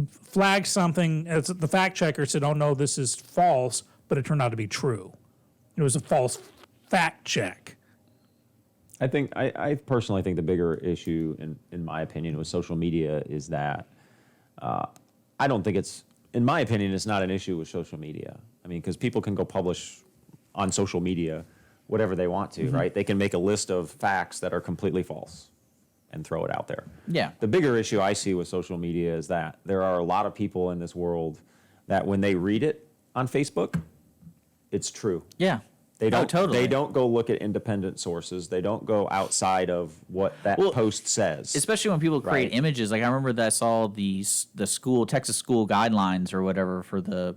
flagged something. As the fact checker said, "Oh no, this is false," but it turned out to be true. It was a false fact check. I personally think the bigger issue, in my opinion, with social media is that I don't think in my opinion, it's not an issue with social media. I mean, because people can go publish on social media whatever they want to, right? They can make a list of facts that are completely false and throw it out there. Yeah. The bigger issue I see with social media is that there are a lot of people in this world that when they read it on Facebook, it's true. Yeah. They don't. Totally. They don't go look at independent sources. They don't go outside of what that post says. Especially when people create images. Like I remember that I saw the Texas school guidelines or whatever for the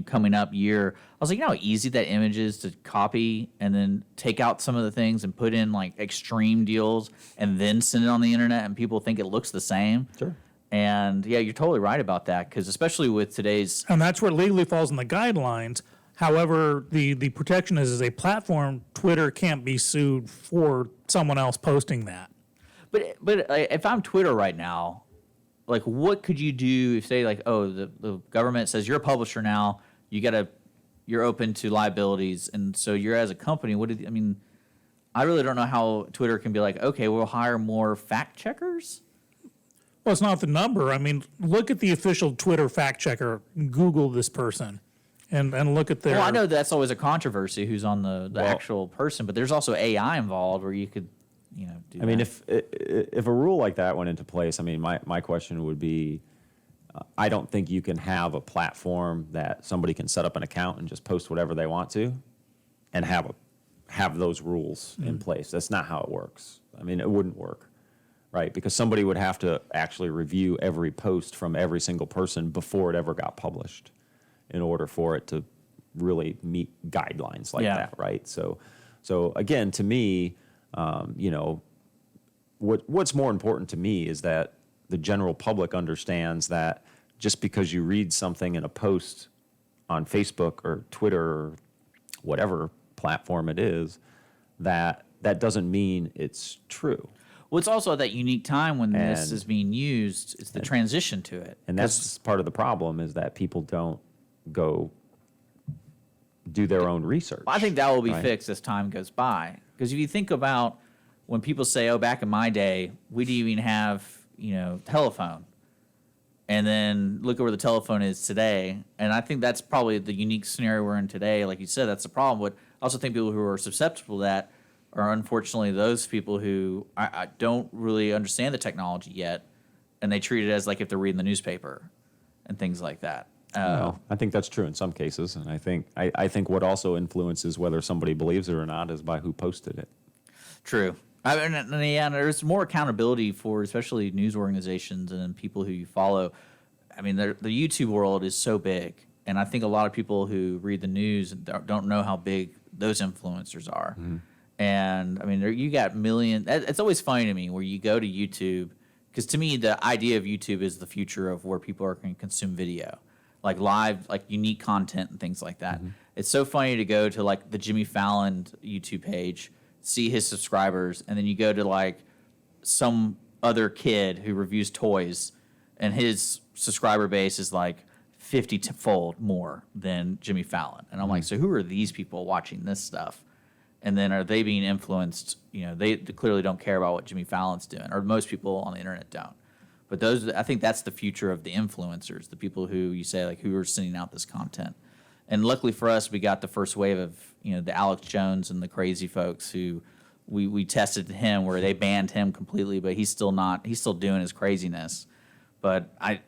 coming up year. I was like, how easy that image is to copy and then take out some of the things and put in like extreme deals and then send it on the internet and people think it looks the same. Sure. And yeah, you're totally right about that because especially with today's. And that's where it legally falls in the guidelines. However, the protection is as a platform, Twitter can't be sued for someone else posting that. But if I'm Twitter right now, like what could you do if say like, oh, the government says you're a publisher now, you're open to liabilities, and so you're as a company. I really don't know how Twitter can be like, okay, we'll hire more fact checkers. Well, it's not the number. I mean, look at the official Twitter fact checker. Google this person. And look at their. Well, I know that's always a controversy who's on the actual person, but there's also AI involved where you could, do I mean, if a rule like that went into place, I mean, my question would be, I don't think you can have a platform that somebody can set up an account and just post whatever they want to, and have those rules in place. That's not how it works. I mean, it wouldn't work, right? Because somebody would have to actually review every post from every single person before it ever got published, in order for it to really meet guidelines like that, right? So again, to me, what's more important to me is that the general public understands that just because you read something in a post on Facebook or Twitter or whatever platform it is, that doesn't mean it's true. Well, it's also that unique time when this is being used. It's the transition to it. And that's part of the problem, is that people don't go do their own research. I think that will be fixed as time goes by. Because if you think about when people say, oh, back in my day, we didn't even have, telephone. And then look at where the telephone is today. And I think that's probably the unique scenario we're in today. Like you said, that's the problem. But I also think people who are susceptible to that are unfortunately those people who I don't really understand the technology yet. And they treat it as like if they're reading the newspaper and things like that. No, I think that's true in some cases, and I think what also influences whether somebody believes it or not is by who posted it. True. And there's more accountability for especially news organizations and people who you follow. I mean, the YouTube world is so big, and I think a lot of people who read the news don't know how big those influencers are. Mm-hmm. And I mean, you got millions. It's always funny to me where you go to YouTube, because to me, the idea of YouTube is the future of where people are going to consume video. Like live, like unique content and things like that. Mm-hmm. It's so funny to go to like the Jimmy Fallon YouTube page, see his subscribers, and then you go to like some other kid who reviews toys, and his subscriber base is like 50-fold more than Jimmy Fallon. And I'm like, so who are these people watching this stuff? And then are they being influenced? They clearly don't care about what Jimmy Fallon's doing, or most people on the internet don't. But I think that's the future of the influencers, the people who you say like who are sending out this content. And luckily for us, we got the first wave of the Alex Jones and the crazy folks who we tested him where they banned him completely, but he's still doing his craziness. But what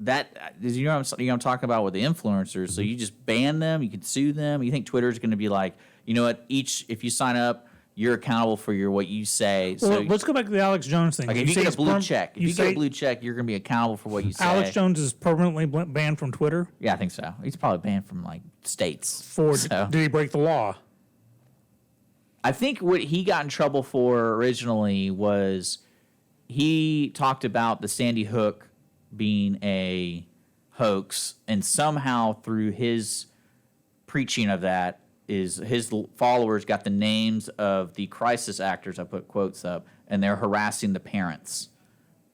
I'm talking about with the influencers. So you just ban them, you can sue them. You think Twitter's going to be like, if you sign up, you're accountable for what you say. Well, so let's go back to the Alex Jones thing. Like if you get a blue check, you're going to be accountable for what you say. Alex Jones is permanently banned from Twitter? Yeah, I think so. He's probably banned from like states. Did he break the law? I think what he got in trouble for originally was he talked about the Sandy Hook being a hoax, and somehow through his preaching of that, his followers got the names of the crisis actors, I put quotes up, and they're harassing the parents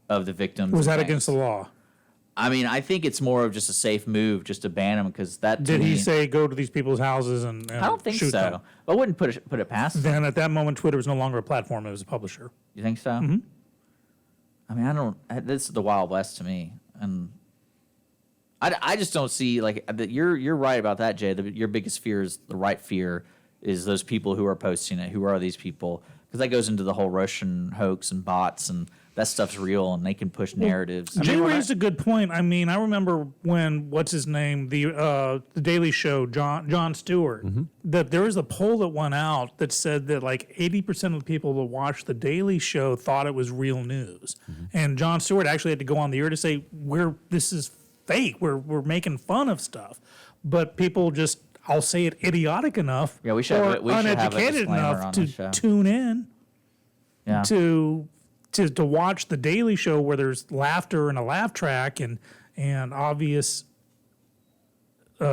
of the victims. Was that against the law? I mean, I think it's more of just a safe move just to ban them, because that. Did he say go to these people's houses and I don't think shoot so. them? I wouldn't put it past them. Then at that moment, Twitter was no longer a platform; it was a publisher. You think so? Mm-hmm. I mean, this is the Wild West to me, and I just don't see like that. You're right about that, Jay. Your biggest fear is the right fear is those people who are posting it. Who are these people? Because that goes into the whole Russian hoax and bots and that stuff's real and they can push narratives. Jay raised a good point. I mean, I remember when what's his name, the Daily Show, Jon Stewart, that there was a poll that went out that said that like 80% of the people that watched the Daily Show thought it was real news, and Jon Stewart actually had to go on the air to say this is fake. We're making fun of stuff, but people just, I'll say it, idiotic enough Yeah, we should or have we should have a uneducated disclaimer enough on to this show. tune in Yeah. to watch the Daily Show where there's laughter and a laugh track and obvious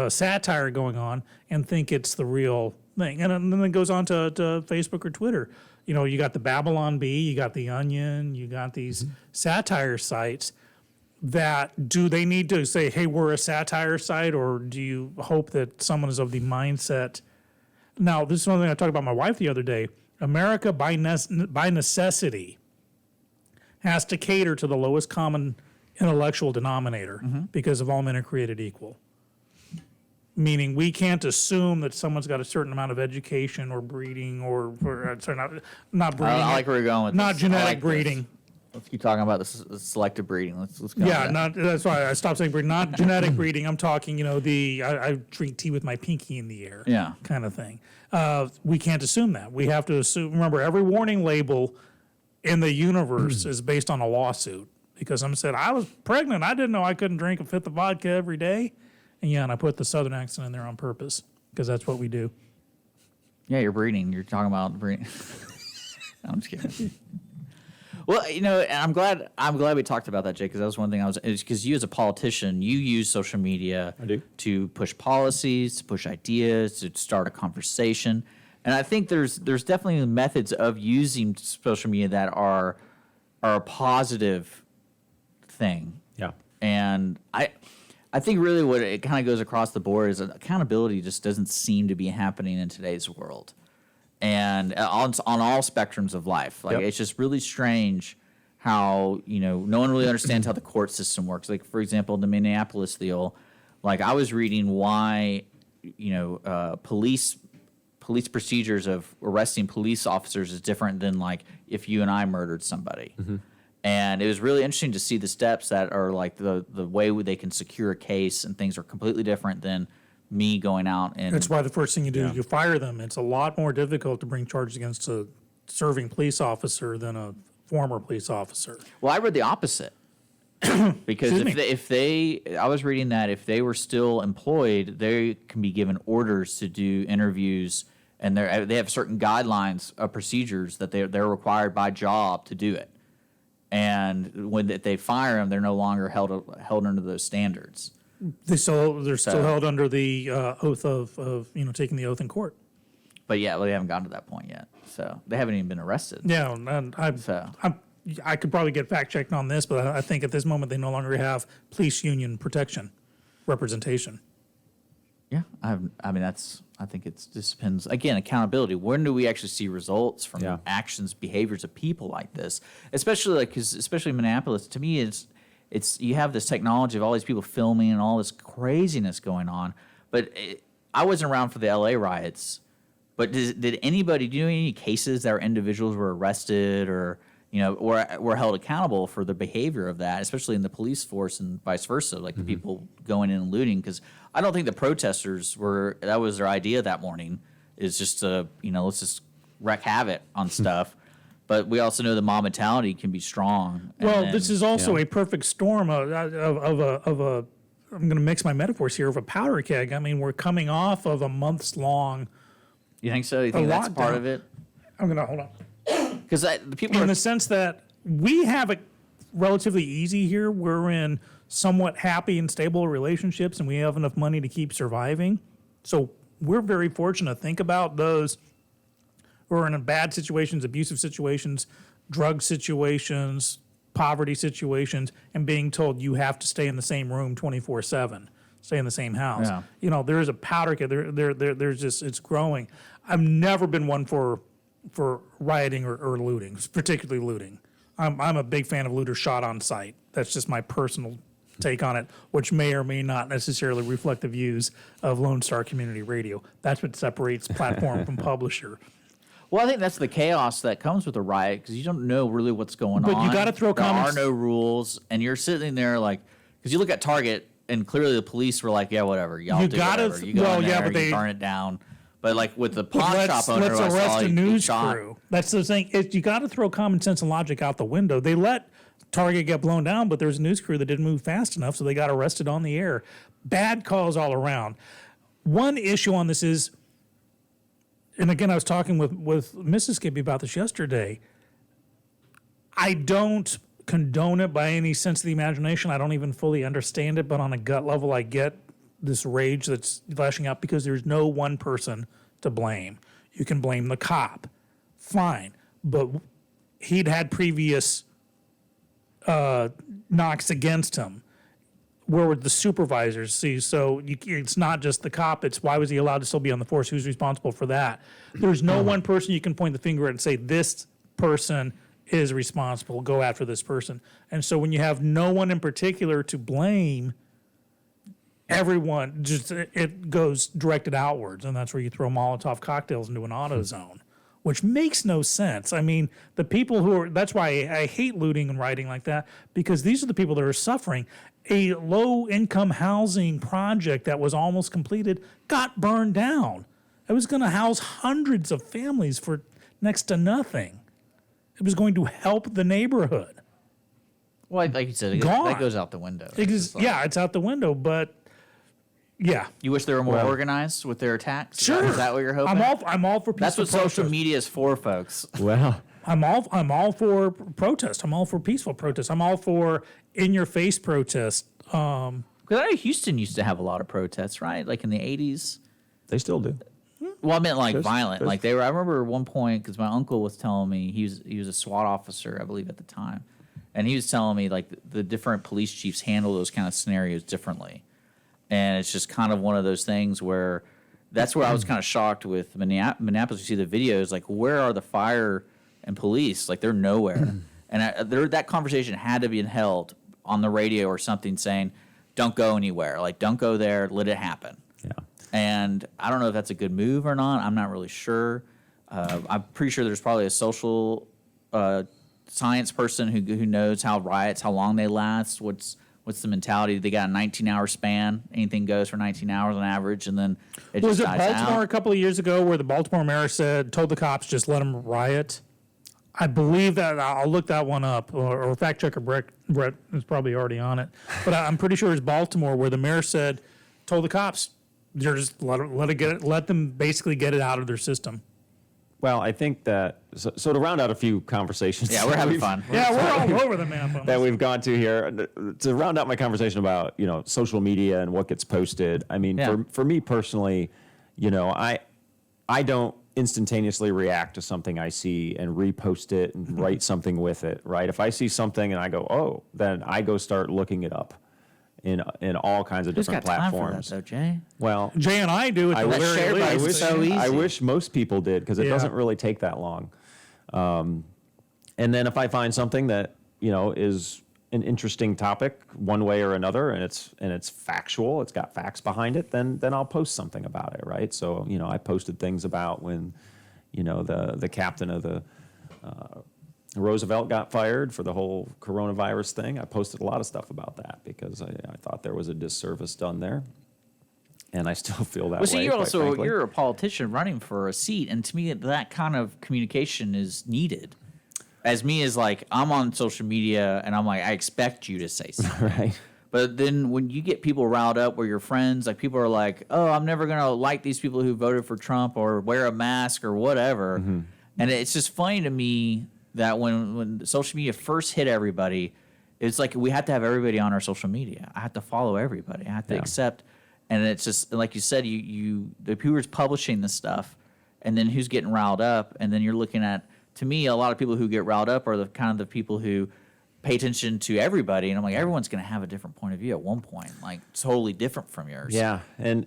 satire going on and think it's the real thing. And then it goes on to Facebook or Twitter. You know, you got the Babylon Bee, you got the Onion, you got these satire sites that, do they need to say, hey, we're a satire site, or do you hope that someone is of the mindset? Now, this is one thing I talked about my wife the other day. America, by necessity, has to cater to the lowest common intellectual denominator because of all men are created equal. Meaning we can't assume that someone's got a certain amount of education or breeding or sorry, not breeding. I like where you're going with not this. genetic I like this. breeding. Let's keep talking about this selective breeding. Let's go. Yeah, with that. that's why I stopped saying breeding. Not genetic breeding. I'm talking, you know, I drink tea with my pinky in the air. Yeah. Kind of thing. We can't assume that. We have to assume. Remember, every warning label in the universe is based on a lawsuit. Because someone said, I was pregnant. I didn't know I couldn't drink a fifth of vodka every day. And I put the Southern accent in there on purpose because that's what we do. Yeah, you're breeding. You're talking about breeding. I'm just kidding. Well, you know, and I'm glad we talked about that, Jake, because that was one thing because you as a politician, you use social media to push policies, to push ideas, to start a conversation. And I think there's definitely methods of using social media that are a positive thing. Yeah. And I think really what it kind of goes across the board is that accountability just doesn't seem to be happening in today's world. And on all spectrums of life. Like, it's just really strange how, you know, no one really understands how the court system works. Like, for example, the Minneapolis deal, like I was reading why, you know, police procedures of arresting police officers is different than like if you and I murdered somebody. And it was really interesting to see the steps that are like the way they can secure a case, and things are completely different than me going out and. That's why the first thing you do is you fire them. It's a lot more difficult to bring charges against a serving police officer than a former police officer. Well, I read the opposite. Because I was reading that if they were still employed, they can be given orders to do interviews, and they have certain guidelines of procedures that they're required by job to do it. And when they fire them, they're no longer held under those standards. They're still held under the oath of taking the oath in court. But yeah, they haven't gotten to that point yet, so they haven't even been arrested. Yeah, and I could probably get fact checked on this, but I think at this moment they no longer have police union protection representation. Yeah, I think it just depends. Again, accountability. When do we actually see results from actions, behaviors of people like this? Especially especially Minneapolis. To me, it's you have this technology of all these people filming and all this craziness going on. But I wasn't around for the LA riots. But did anybody do any cases that individuals were arrested or were held accountable for the behavior of that, especially in the police force and vice versa, like the people going in and looting? Because I don't think the protesters that was their idea that morning, is just to, let's just wreak havoc on stuff. But we also know the mob mentality can be strong. Well, this is also a perfect storm of a, I'm going to mix my metaphors here, of a powder keg. I mean, we're coming off of a months long. You think so? You think that's part of it? I'm going to, hold on. Because the people in the sense that we have it relatively easy here. We're in somewhat happy and stable relationships, and we have enough money to keep surviving. So we're very fortunate. Think about those who are in bad situations, abusive situations, drug situations, poverty situations, and being told you have to stay in the same room 24/7, stay in the same house. Yeah. There is a powder keg. There's just, it's growing. I've never been one for rioting or looting, particularly looting. I'm a big fan of looters shot on sight. That's just my personal take on it, which may or may not necessarily reflect the views of Lone Star Community Radio. That's what separates platform from publisher. Well, I think that's the chaos that comes with a riot because you don't know really what's going on. But you got to throw comments. There are no rules, and you're sitting there like because you look at Target and clearly the police were like, "Yeah, whatever, y'all do whatever. You go in there, but you burn it down." But like with the pawn shop owner, let's arrest a news crew. That's the thing. You got to throw common sense and logic out the window. They let Target get blown down, but there's a news crew that didn't move fast enough, so they got arrested on the air. Bad calls all around. One issue on this is, and again, I was talking with Mrs. Skippy about this yesterday. I don't condone it by any sense of the imagination. I don't even fully understand it, but on a gut level, I get this rage that's lashing out because there's no one person to blame. You can blame the cop, fine, but he'd had previous knocks against him. Where were the supervisors? See, so it's not just the cop. It's why was he allowed to still be on the force? Who's responsible for that? There's no one person you can point the finger at and say, this person is responsible. Go after this person. And so when you have no one in particular to blame, everyone just it goes directed outwards. And that's where you throw Molotov cocktails into an auto zone, which makes no sense. I mean, the people who are, that's why I hate looting and rioting like that, because these are the people that are suffering. A low-income housing project that was almost completed got burned down. It was going to house hundreds of families for next to nothing. It was going to help the neighborhood. Well, like you said, that goes out the window. It's out the window, but yeah. You wish they were more organized with their attacks? Sure. Is that what you're hoping? I'm all for peaceful That's what protest. social media is for, folks. Well, I'm all for protest. I'm all for peaceful protest. I'm all for in-your-face protest. Because I know Houston used to have a lot of protests, right? Like in the 80s. they still do. Well, I meant like violent. Like they were. I remember at one point because my uncle was telling me he was a SWAT officer, I believe, at the time, and he was telling me like the different police chiefs handle those kind of scenarios differently, and it's just kind of one of those things where that's where I was kind of shocked with Minneapolis. You see the videos, like where are the fire and police? Like they're nowhere, and that conversation had to be held on the radio or something saying, "Don't go anywhere. Like don't go there. Let it happen." Yeah. And I don't know if that's a good move or not. I'm not really sure. I'm pretty sure there's probably a social science person who knows how riots, how long they last, what's the mentality. They got a 19-hour span. Anything goes for 19 hours on average, and then it Was just it dies Baltimore out. a couple of years ago where the Baltimore mayor told the cops just let them riot? I believe that. I'll look that one up, or fact checker Brett is probably already on it. But I'm pretty sure it's Baltimore where the mayor told the cops, just let them basically get it out of their system. Well, I think that so to round out a few conversations. Yeah, we're having fun. Yeah, we're all over the map on that this. we've gone to here to round out my conversation about social media and what gets posted. I mean, for me personally, I don't instantaneously react to something I see and repost it and write something with it. Right? If I see something and I go, oh, then I go start looking it up in all kinds of Who's different got time platforms. for that, though, Jay? Well, Jay and I do at the wish very everybody least. was so easy. I wish most people did because it Yeah. doesn't really take that long. And then if I find something that is an interesting topic one way or another, and it's factual, it's got facts behind it, then I'll post something about it, right? So I posted things about when the captain of the Roosevelt got fired for the whole coronavirus thing. I posted a lot of stuff about that because I thought there was a disservice done there. And I still feel that way. Well, see, frankly. you're a politician running for a seat, and to me, that kind of communication is needed. As me as like I'm on social media, and I'm like, I expect you to say something. Right. But then when you get people riled up, where your friends, like people are like, oh, I'm never gonna like these people who voted for Trump or wear a mask or whatever, and it's just funny to me that when social media first hit everybody, it's like we have to have everybody on our social media. I have to follow everybody. I have to accept. And it's just like you said, the who's publishing this stuff, and then who's getting riled up, and then you're looking at. To me, a lot of people who get riled up are the people who pay attention to everybody, and I'm like, everyone's going to have a different point of view at one point, like totally different from yours. Yeah, and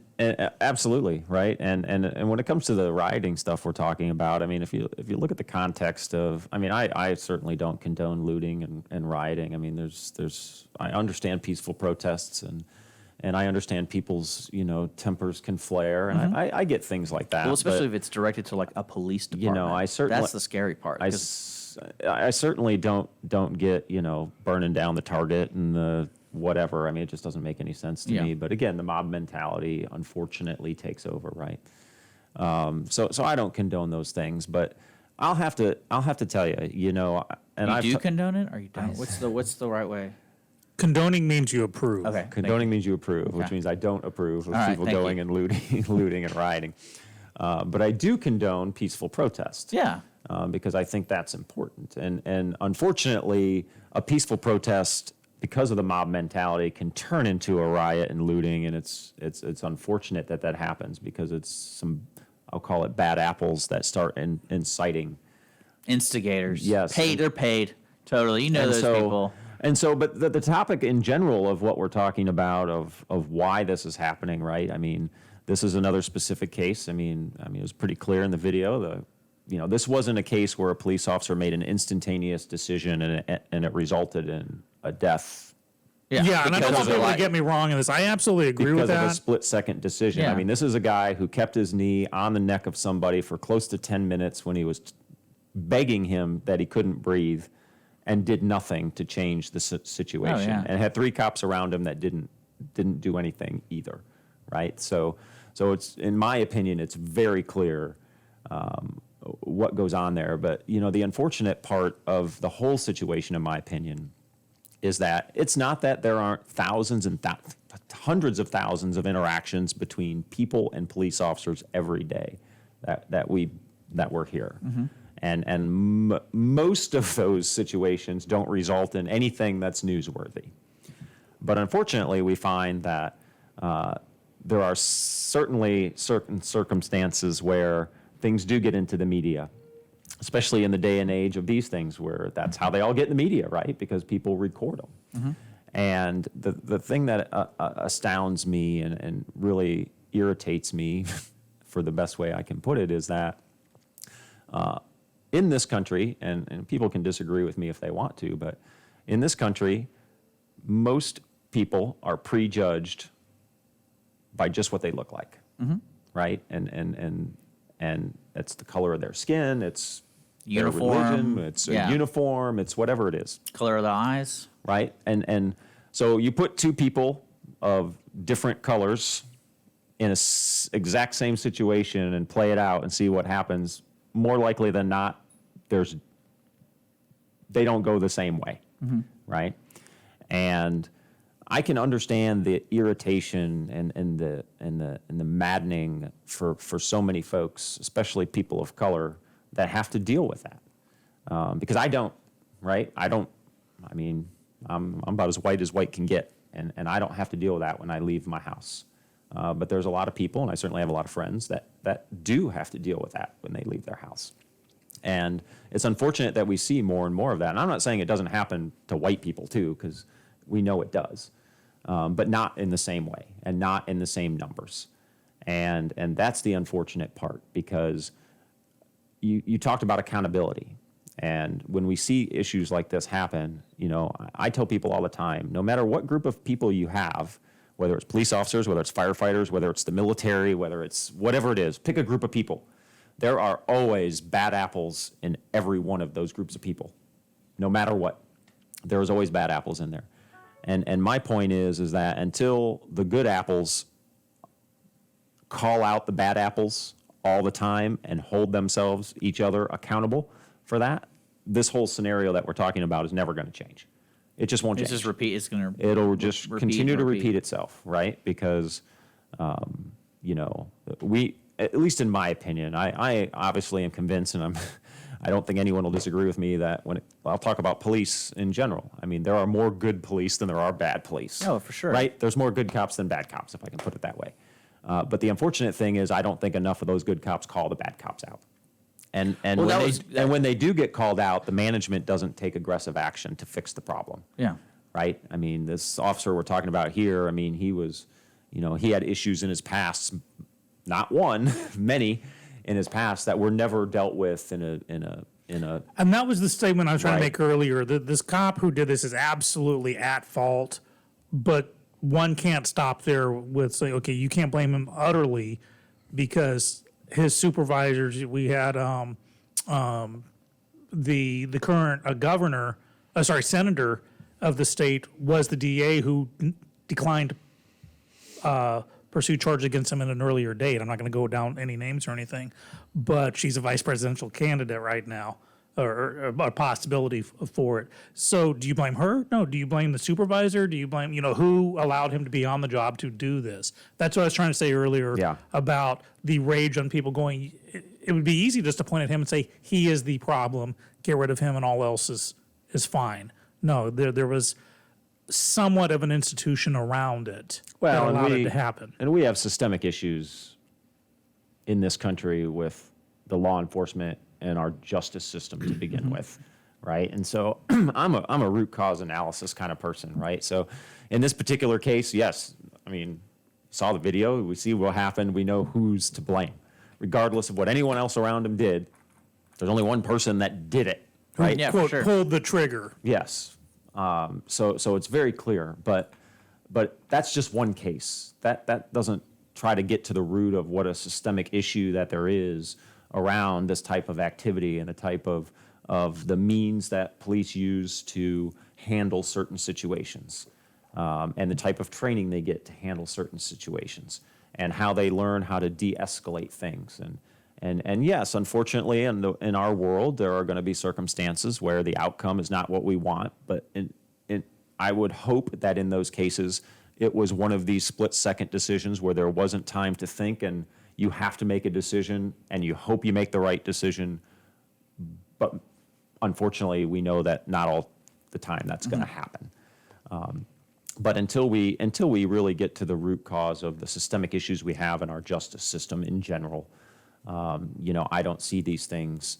absolutely right. And when it comes to the rioting stuff we're talking about, I mean, if you look at the context of, I mean, I certainly don't condone looting and rioting. I mean, I understand peaceful protests and I understand people's, tempers can flare, and I get things like that. Well, especially if it's directed to like a police department. I certainly that's the scary part. I certainly don't get burning down the Target and the whatever. I mean, it just doesn't make any sense to me. But again, the mob mentality unfortunately takes over, right? So I don't condone those things, but I'll have to tell you, and you do condone it, or you don't? What's the right way? Condoning means you approve. Okay. Condoning means you approve, which means I don't approve of people going and looting and rioting. But I do condone peaceful protest. Yeah. Because I think that's important. And unfortunately, a peaceful protest, because of the mob mentality, can turn into a riot and looting, and it's unfortunate that happens because it's some, I'll call it bad apples that start inciting. Instigators. Yes. They're paid. Totally. Those people. And so, but the topic in general of what we're talking about of why this is happening, right? I mean, this is another specific case. I mean, it was pretty clear in the video. This wasn't a case where a police officer made an instantaneous decision and it resulted in a death. Yeah, and I don't want people to get me wrong in this. I absolutely agree with that. Because of a split-second decision. Yeah. I mean, this is a guy who kept his knee on the neck of somebody for close to 10 minutes when he was begging him that he couldn't breathe, and did nothing to change the situation, and had 3 cops around him that didn't do anything either, right? So it's, in my opinion, it's very clear what goes on there. But the unfortunate part of the whole situation, in my opinion, is that it's not that there aren't thousands and hundreds of thousands of interactions between people and police officers every day that we're here. Mm-hmm. And most of those situations don't result in anything that's newsworthy. But unfortunately, we find that there are certainly certain circumstances where things do get into the media, especially in the day and age of these things, where that's how they all get in the media, right? Because people record them. Mm-hmm. And the thing that astounds me and really irritates me, for the best way I can put it, is that in this country, and people can disagree with me if they want to, but in this country, most people are prejudged by just what they look like, right? And it's the color of their skin, it's uniform, their religion, it's a uniform, it's whatever it is. Color of the eyes. Right? And so you put 2 people of different colors in a exact same situation and play it out and see what happens. More likely than not, they don't go the same way, right? And I can understand the irritation and the maddening for so many folks, especially people of color, that have to deal with that. Because I don't, right? I mean, I'm about as white can get, and I don't have to deal with that when I leave my house. But there's a lot of people, and I certainly have a lot of friends that do have to deal with that when they leave their house. And it's unfortunate that we see more and more of that. And I'm not saying it doesn't happen to white people too, because we know it does, but not in the same way and not in the same numbers. And that's the unfortunate part, because you talked about accountability. And when we see issues like this happen, I tell people all the time, no matter what group of people you have, whether it's police officers, whether it's firefighters, whether it's the military, whether it's whatever it is, pick a group of people. There are always bad apples in every one of those groups of people, no matter what. There's always bad apples in there. And my point is that until the good apples call out the bad apples all the time and hold themselves, each other, accountable for that, this whole scenario that we're talking about is never going to change. It just won't change. It'll just continue to repeat itself, right? Because, we, at least in my opinion, I obviously am convinced, and I don't think anyone will disagree with me that I'll talk about police in general. I mean, there are more good police than there are bad police. Oh, for sure. Right? There's more good cops than bad cops, if I can put it that way. But the unfortunate thing is I don't think enough of those good cops call the bad cops out. And when they do get called out, the management doesn't take aggressive action to fix the problem. Yeah. Right? I mean, this officer we're talking about here, I mean, he was, he had issues in his past, not one, many in his past that were never dealt with in a. And that was the statement I was trying Right. to make earlier. This cop who did this is absolutely at fault, but one can't stop there with saying, okay, you can't blame him utterly because his supervisors, we had the current governor, senator of the state was the DA who declined to pursue charges against him at an earlier date. I'm not going to go down any names or anything, but she's a vice presidential candidate right now, or a possibility for it. So do you blame her? No. Do you blame the supervisor? Do you blame, who allowed him to be on the job to do this? That's what I was trying to say earlier about the rage on people going, it would be easy just to point at him and say, he is the problem, get rid of him and all else is fine. No, there was somewhat of an institution around it that allowed it to happen. And we have systemic issues in this country with the law enforcement and our justice system to begin with, right? And so I'm a root cause analysis kind of person, right? So in this particular case, yes, I mean, saw the video, we see what happened, we know who's to blame. Regardless of what anyone else around him did, there's only one person that did it, right? Yeah, Quote, for sure. pulled the trigger. Yes. So it's very clear, but that's just one case. That doesn't try to get to the root of what a systemic issue that there is around this type of activity and the type of the means that police use to handle certain situations, and the type of training they get to handle certain situations, and how they learn how to de-escalate things. And yes, unfortunately, in our world, there are going to be circumstances where the outcome is not what we want. But I would hope that in those cases, it was one of these split-second decisions where there wasn't time to think, and you have to make a decision, and you hope you make the right decision. But unfortunately, we know that not all the time that's going to happen. But until we really get to the root cause of the systemic issues we have in our justice system in general, I don't see these things.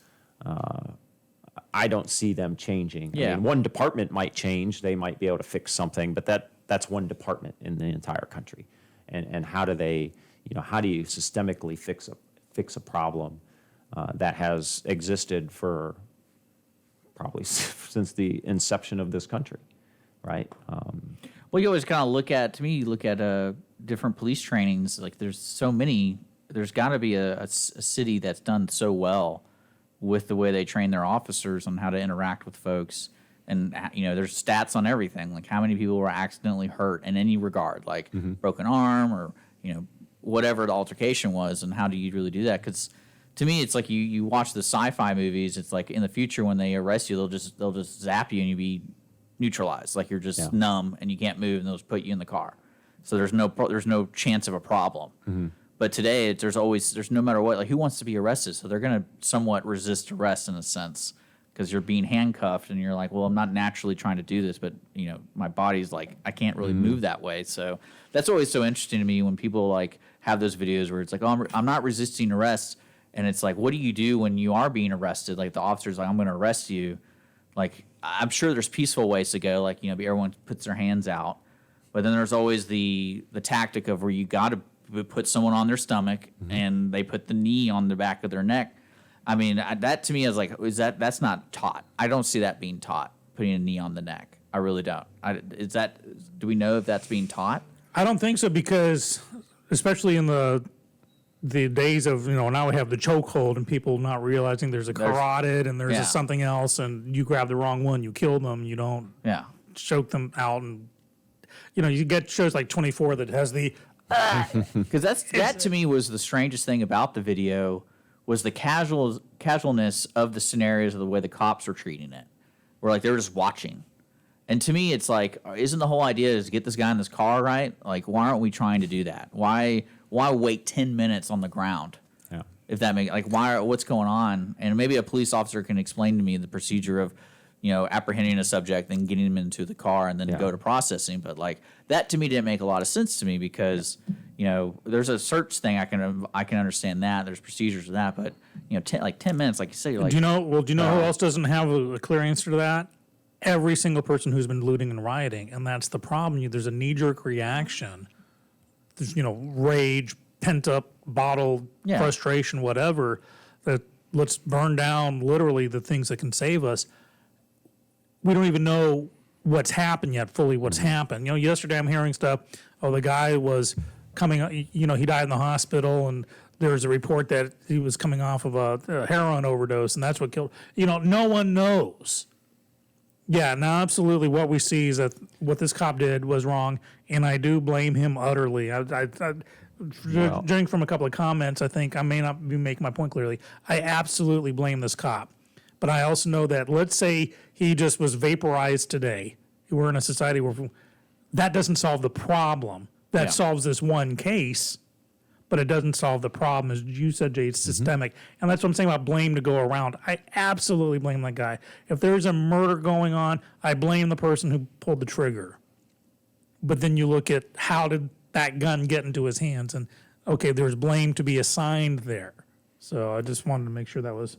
I don't see them changing. Yeah. I mean, one department might change; they might be able to fix something, but that's one department in the entire country. And how do they? How do you systemically fix a problem that has existed for probably since the inception of this country, right? Well, you always kind of look at different police trainings. Like there's so many. There's got to be a city that's done so well with the way they train their officers on how to interact with folks. And, there's stats on everything, like how many people were accidentally hurt in any regard, like broken arm or, whatever the altercation was, and how do you really do that? Because to me, it's like you watch the sci-fi movies, it's like in the future when they arrest you, they'll just zap you and you be neutralized, like you're just numb and you can't move, and they'll just put you in the car. So there's no chance of a problem. But today, there's no matter what, like who wants to be arrested? So they're going to somewhat resist arrest in a sense because you're being handcuffed and you're like, well, I'm not naturally trying to do this, but my body's like, I can't really move that way. So that's always so interesting to me when people like have those videos where it's like, oh, I'm not resisting arrest. And it's like, what do you do when you are being arrested? Like the officer's like, I'm going to arrest you. Like, I'm sure there's peaceful ways to go. Like, everyone puts their hands out. But then there's always the tactic of where you got to put someone on their stomach and they put the knee on the back of their neck. I mean, that to me is like, that's not taught. I don't see that being taught, putting a knee on the neck. I really don't. Do we know if that's being taught? I don't think so, because especially in the days of, now we have the chokehold and people not realizing there's a carotid and there's something else, and you grab the wrong one, you kill them, you don't choke them out. And, you get shows like 24 that has the... Because that to me was the strangest thing about the video, was the casualness of the scenarios of the way the cops are treating it. Where like they're just watching. And to me, it's like, isn't the whole idea is to get this guy in this car, right? Like, why aren't we trying to do that? Why wait 10 minutes on the ground? Yeah. If that makes, like, what's going on? And maybe a police officer can explain to me the procedure of, apprehending a subject, then getting him into the car, and then go to processing. But like that to me didn't make a lot of sense to me, because there's a search thing I can understand that there's procedures for that, but 10 minutes, like you say, you're like, do you know who else doesn't have a clear answer to that? Every single person who's been looting and rioting, and that's the problem. There's a knee-jerk reaction. There's rage, pent-up, bottled frustration, whatever. That let's burn down literally the things that can save us. We don't even know what's happened yet, fully what's happened. Yesterday I'm hearing stuff, the guy was coming, he died in the hospital, and there's a report that he was coming off of a heroin overdose, and that's what killed. No one knows. Yeah, no, absolutely. What we see is that what this cop did was wrong, and I do blame him utterly. Judging from a couple of comments, I think I may not be making my point clearly. I absolutely blame this cop. But I also know that, let's say he just was vaporized today. We're in a society where that doesn't solve the problem. That solves this one case, but it doesn't solve the problem. As you said, Jay, it's systemic. And that's what I'm saying about blame to go around. I absolutely blame that guy. If there's a murder going on, I blame the person who pulled the trigger. But then you look at how did that gun get into his hands, and okay, there's blame to be assigned there. So I just wanted to make sure that was.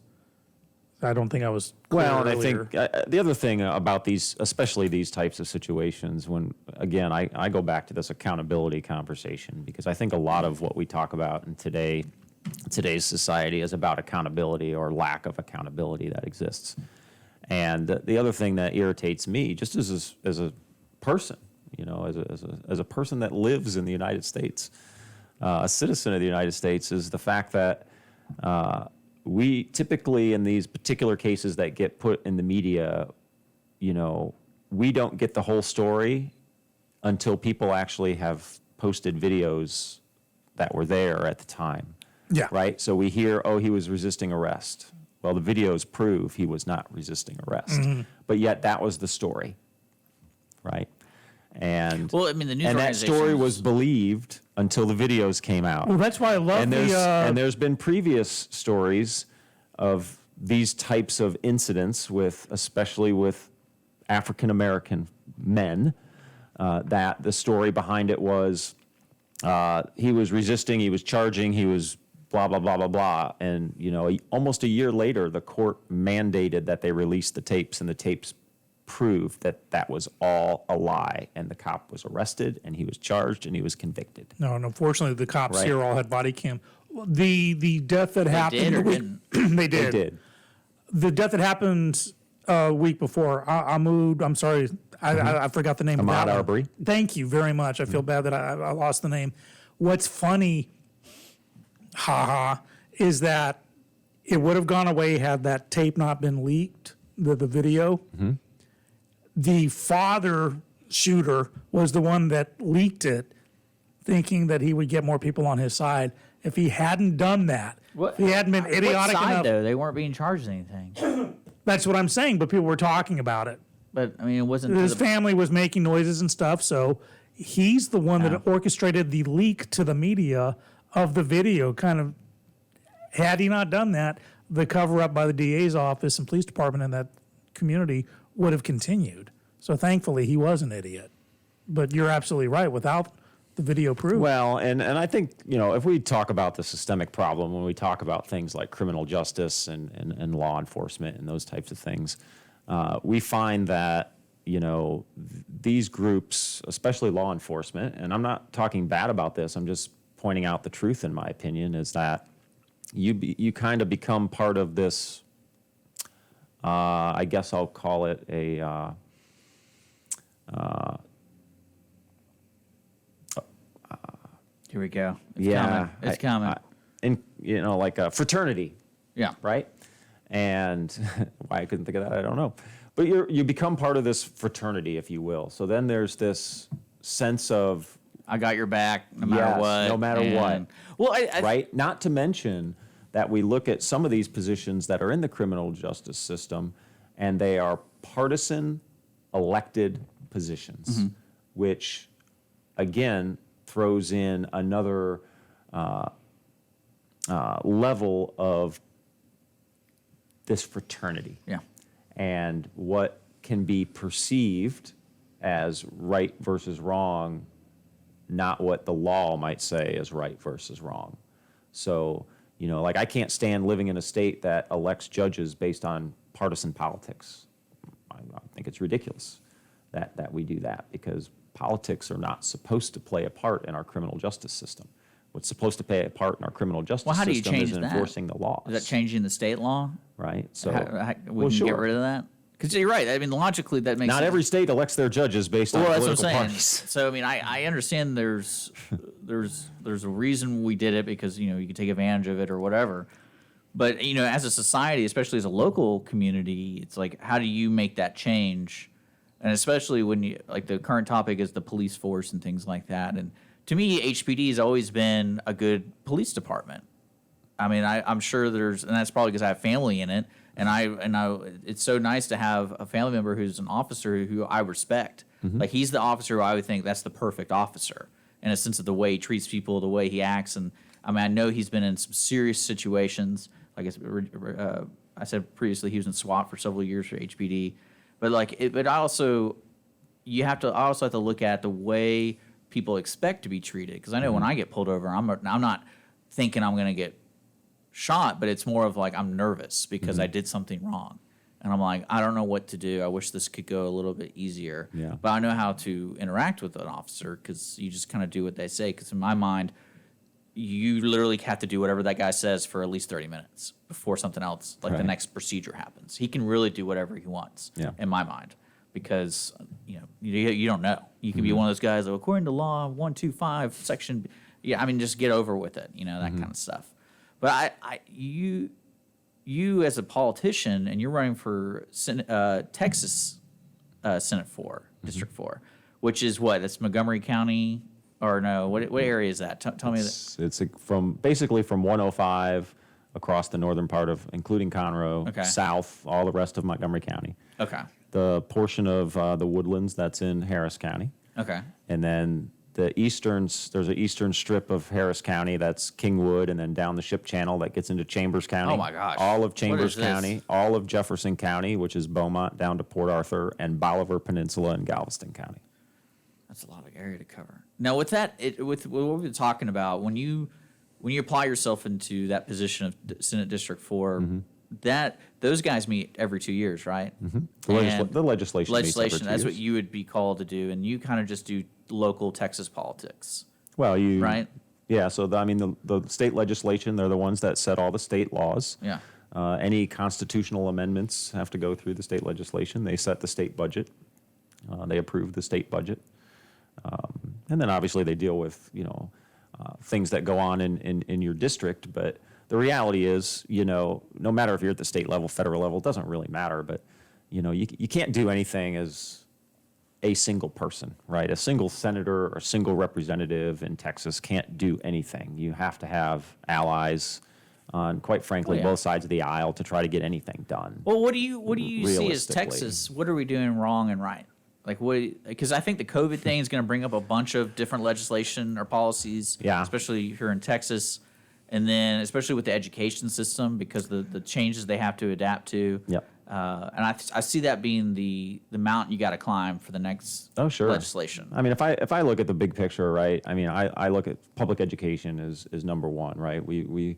I don't think I was clear well, and earlier. I think the other thing about these, especially these types of situations, when again I go back to this accountability conversation, because I think a lot of what we talk about in today's society is about accountability or lack of accountability that exists. And the other thing that irritates me, just as a person, as a person that lives in the United States, a citizen of the United States, is the fact that we typically, in these particular cases that get put in the media, we don't get the whole story until people actually have posted videos that were there at the time. Yeah. Right? So we hear, he was resisting arrest. Well, the videos prove he was not resisting arrest. But yet that was the story. Right? And well, I mean, the news and that story was believed until the videos came out. Well, that's why I love and there's been previous stories of these types of incidents especially with African American men, that the story behind it was he was resisting, he was charging, he was blah blah blah blah blah, and almost a year later, the court mandated that they release the tapes, and the tapes proved that that was all a lie, and the cop was arrested, and he was charged, and he was convicted. No, and unfortunately, the cops Right. here all had body cam. The death that happened. Did or didn't? They did. They did. The death that happened a week before. Ahmaud. I'm sorry, I forgot the name of Ahmaud that one. Arbery. Thank you very much. I feel bad that I lost the name. What's funny, is that it would have gone away had that tape not been leaked. The video. The father shooter was the one that leaked it, thinking that he would get more people on his side. If he hadn't done that, if he hadn't been idiotic what side, enough. though? They weren't being charged anything. That's what I'm saying, but people were talking about it. But I mean, it wasn't. His family was making noises and stuff, so he's the one that orchestrated the leak to the media of the video. Kind of, had he not done that, the cover up by the DA's office and police department in that community would have continued. So thankfully, he was an idiot. But you're absolutely right. Without the video proof. Well, and I think, if we talk about the systemic problem, when we talk about things like criminal justice and law enforcement and those types of things, we find that, these groups, especially law enforcement, and I'm not talking bad about this, I'm just pointing out the truth, in my opinion, is that you kind of become part of this, I guess I'll call it a... Here we go. It's coming. Like a fraternity. Yeah. Right? And why I couldn't think of that, I don't know. But you become part of this fraternity, if you will. So then there's this sense of... I got your back no matter what. no matter what. Well, right? Not to mention that we look at some of these positions that are in the criminal justice system, and they are partisan elected positions, which, again, throws in another level of this fraternity. Yeah. And what can be perceived as right versus wrong, not what the law might say is right versus wrong. So, like, I can't stand living in a state that elects judges based on partisan politics. I think it's ridiculous that we do that, because politics are not supposed to play a part in our criminal justice system. What's supposed to play a part in our criminal justice system is enforcing the laws. Is that changing the state law? Right? So, We can get rid of that? Because you're right. I mean, logically, that makes Not sense. every state elects their judges based on Well, that's what political I'm saying. parties. So I mean, I understand there's a reason we did it because you could take advantage of it or whatever. But as a society, especially as a local community, it's like, how do you make that change? And especially when the current topic is the police force and things like that. And to me, HPD has always been a good police department. I mean, I'm sure and that's probably because I have family in it. And it's so nice to have a family member who's an officer who I respect. Mm-hmm. Like, he's the officer who I would think that's the perfect officer in a sense of the way he treats people, the way he acts. And I mean, I know he's been in some serious situations. Like I said previously, he was in SWAT for several years for HPD. But I also have to look at the way people expect to be treated. Because I know when I get pulled over, I'm not thinking I'm going to get shot, but it's more of like I'm nervous because I did something wrong. And I'm like, I don't know what to do. I wish this could go a little bit easier. Yeah. But I know how to interact with an officer because you just kind of do what they say. Because in my mind, you literally have to do whatever that guy says for at least 30 minutes before something else, like the next procedure happens. He can really do whatever he wants, in my mind, because you don't know. You can be one of those guys that, according to law 125 section, just get over with it, that kind of stuff. But you as a politician, and you're running for Texas Senate 4, District 4, which is what? That's Montgomery County. Or no, what area is that? Tell me that. It's basically from 105 across the northern part of, including Conroe, south, all the rest of Montgomery County. Okay. The portion of the Woodlands that's in Harris County. Okay. And then there's an eastern strip of Harris County that's Kingwood, and then down the Ship Channel that gets into Chambers County. Oh my gosh. All of Chambers County, all of Jefferson County, which is Beaumont down to Port Arthur, and Bolivar Peninsula and Galveston County. That's a lot of area to cover. Now, with that, with what we've been talking about, when you apply yourself into that position of Senate District 4, those guys meet every 2 years, right? Mm-hmm. The legislation meets every 2 that's years. what you would be called to do, and you kind of just do local Texas politics. Well, right? Yeah. So the state legislation, they're the ones that set all the state laws. Yeah. Any constitutional amendments have to go through the state legislation. They set the state budget. They approve the state budget. And then obviously they deal with, things that go on in your district. But the reality is, no matter if you're at the state level, federal level, it doesn't really matter. But, you can't do anything as a single person, right? A single senator or a single representative in Texas can't do anything. You have to have allies on, quite frankly, both sides of the aisle to try to get anything done. Well, what do you see as Texas? What are we doing wrong and right? Like, because I think the COVID thing is going to bring up a bunch of different legislation or policies, especially here in Texas, and then especially with the education system because the changes they have to adapt to. Yep. And I see that being the mountain you got to climb for the next legislation. I mean, if I look at the big picture, right? I mean, I look at public education as number one, right? We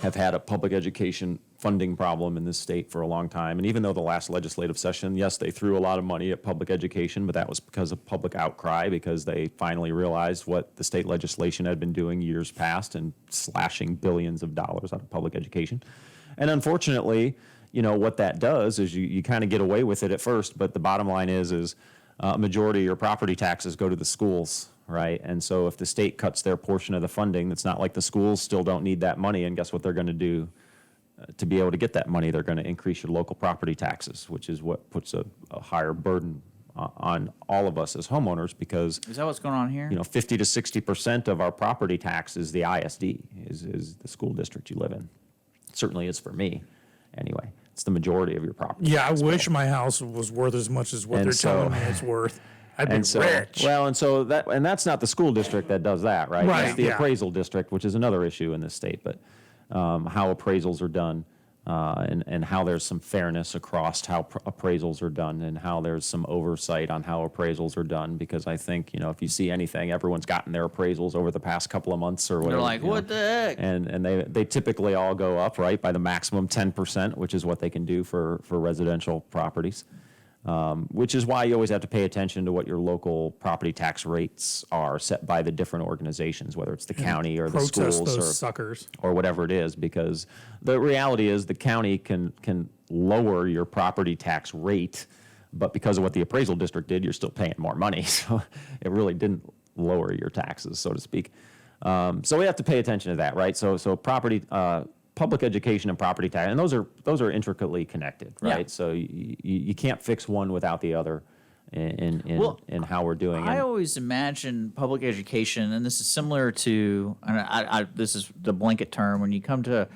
have had a public education funding problem in this state for a long time. And even though the last legislative session, yes, they threw a lot of money at public education, but that was because of public outcry, because they finally realized what the state legislation had been doing years past and slashing billions of dollars out of public education. And unfortunately, what that does is you kind of get away with it at first, but the bottom line is a majority of your property taxes go to the schools, right? And so if the state cuts their portion of the funding, it's not like the schools still don't need that money. And guess what they're going to do to be able to get that money? They're going to increase your local property taxes, which is what puts a higher burden on all of us as homeowners, because is that what's going on here? 50 to 60% of our property tax is the ISD, is the school district you live in. It certainly is for me, anyway. It's the majority of your property. Yeah, I wish my house was worth as much as what they're telling me it's worth. I'd be rich. Well, and that's not the school district that does that, right? Right. That's the appraisal district, which is another issue in this state. But how appraisals are done, and how there's some fairness across how appraisals are done, and how there's some oversight on how appraisals are done. Because I think, if you see anything, everyone's gotten their appraisals over the past couple of months or whatever. They're like, what the heck? And they typically all go up, right, by the maximum 10%, which is what they can do for residential properties. which is why you always have to pay attention to what your local property tax rates are set by the different organizations, whether it's the county or the schools those suckers. or whatever it is, because the reality is the county can lower your property tax rate, but because of what the appraisal district did, you're still paying more money. So it really didn't lower your taxes, so to speak. So we have to pay attention to that, right? So property, public education and property tax, and those are intricately connected, right? Yeah. So you can't fix one without the other in how we're doing it. I always imagine public education, and this is similar to, and this is the blanket term, when you come to,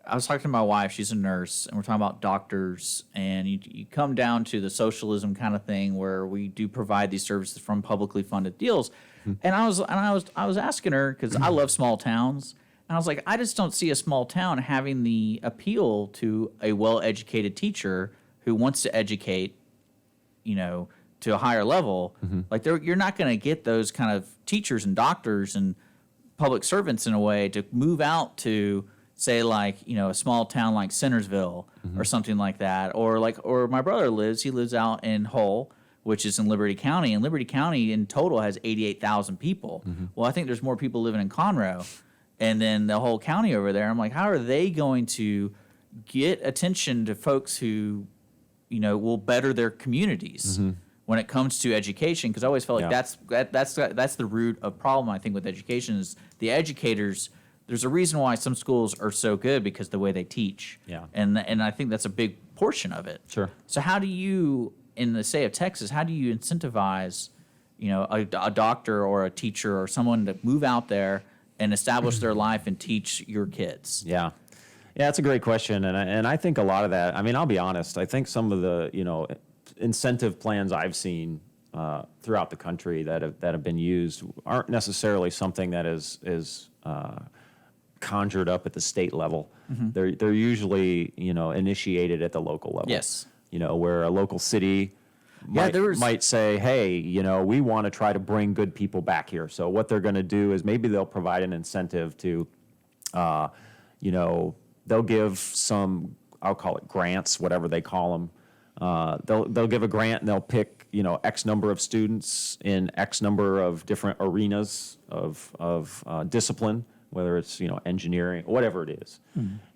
I was talking to my wife, she's a nurse, and we're talking about doctors, and you come down to the socialism kind of thing where we do provide these services from publicly funded deals. And I was asking her, because I love small towns, and I was like, I just don't see a small town having the appeal to a well-educated teacher who wants to educate, to a higher level. Like you're not going to get those kind of teachers and doctors and public servants in a way to move out to, say, like, a small town like Centersville or something like that, or my brother he lives out in Hull, which is in Liberty County, and Liberty County in total has 88,000 people. Well, I think there's more people living in Conroe, and then the whole county over there. I'm like, how are they going to get attention to folks who, will better their communities when it comes to education? Because I always felt like that's the root of problem, I think, with education is the educators. There's a reason why some schools are so good, because the way they teach. Yeah. And I think that's a big portion of it. Sure. So how do you, in the state of Texas, how do you incentivize, a doctor or a teacher or someone to move out there and establish their life and teach your kids? Yeah, that's a great question, and I think a lot of that. I mean, I'll be honest. I think some of the incentive plans I've seen throughout the country that have been used aren't necessarily something that is conjured up at the state level. They're usually initiated at the local level. Yes. Where a local city might say, hey, we want to try to bring good people back here. So what they're going to do is maybe they'll provide an incentive to, they'll give some, I'll call it grants, whatever they call them. They'll give a grant and they'll pick, X number of students in X number of different arenas of discipline, whether it's, engineering, whatever it is.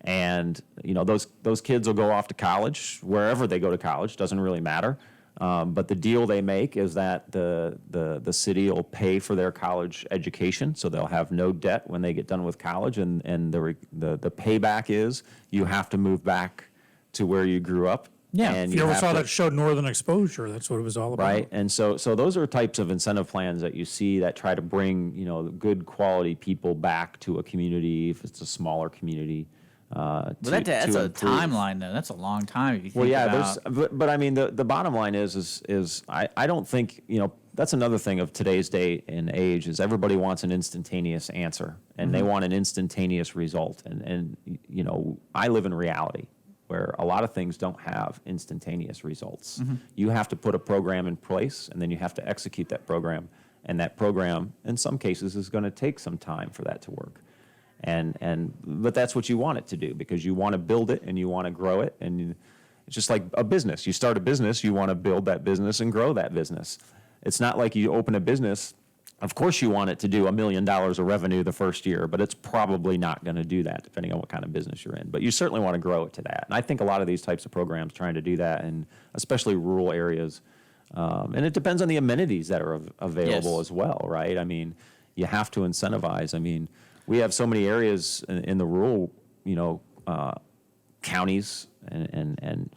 And, those kids will go off to college, wherever they go to college, doesn't really matter. But the deal they make is that the city will pay for their college education, so they'll have no debt when they get done with college. And the payback is you have to move back to where you grew up. Yeah. And If you ever saw that show Northern Exposure, that's what it was all about. Right. And so those are types of incentive plans that you see that try to bring, good quality people back to a community, if it's a smaller community. But that's a timeline, though. That's a long time if you think about. But I mean, the bottom line is I don't think, that's another thing of today's day and age is everybody wants an instantaneous answer and they want an instantaneous result. And I live in reality, where a lot of things don't have instantaneous results. You have to put a program in place, and then you have to execute that program. And that program, in some cases, is going to take some time for that to work. But that's what you want it to do, because you want to build it and you want to grow it. And it's just like a business. You start a business, you want to build that business and grow that business. It's not like you open a business. Of course, you want it to do $1 million of revenue the first year, but it's probably not going to do that depending on what kind of business you're in. But you certainly want to grow it to that. And I think a lot of these types of programs trying to do that, and especially rural areas. And it depends on the amenities that are available as well, right? I mean, you have to incentivize. I mean, we have so many areas in the rural, counties and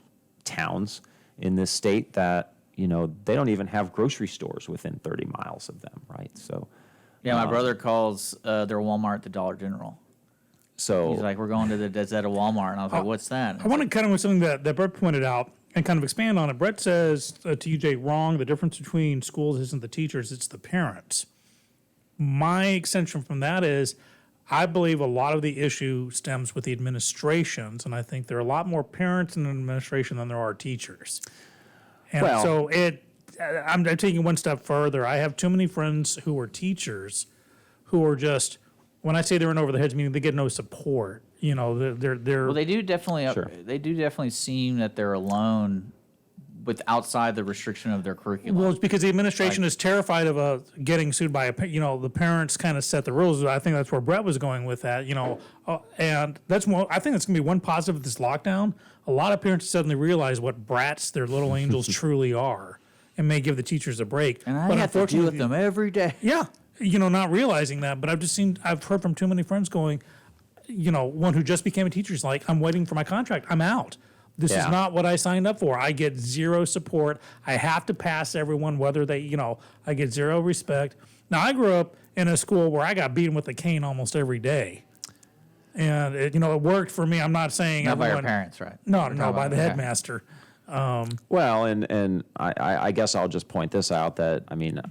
towns in this state that, they don't even have grocery stores within 30 miles of them, right? So, yeah, my brother calls their Walmart the Dollar General. So he's like, we're going to the Desert Walmart. And I was like, what's that? I want to kind of with something that Brett pointed out and kind of expand on it. Brett says to you, Jay, wrong. The difference between schools isn't the teachers, it's the parents. My extension from that is I believe a lot of the issue stems with the administrations, and I think there are a lot more parents in the administration than there are teachers. And I'm taking one step further. I have too many friends who are teachers who are just, when I say they're in over the heads, meaning they get no support. They're Well, they do definitely. Sure. They do definitely seem that they're alone with outside the restriction of their curriculum. Well, it's because the administration is terrified of getting sued by the parents kind of set the rules. I think that's where Brett was going with that, and that's one. I think that's going to be one positive of this lockdown. A lot of parents suddenly realize what brats their little angels truly are, and may give the teachers a break. And I have to deal with them every day. Yeah, not realizing that, but I've heard from too many friends going, one who just became a teacher is like, I'm waiting for my contract. I'm out. This is not what I signed up for. I get zero support. I have to pass everyone, whether they, I get zero respect. Now, I grew up in a school where I got beaten with a cane almost every day. And, it worked for me. I'm not saying Not by everyone. your parents, right? No, by the headmaster. Well, and I guess I'll just point this out that, I mean,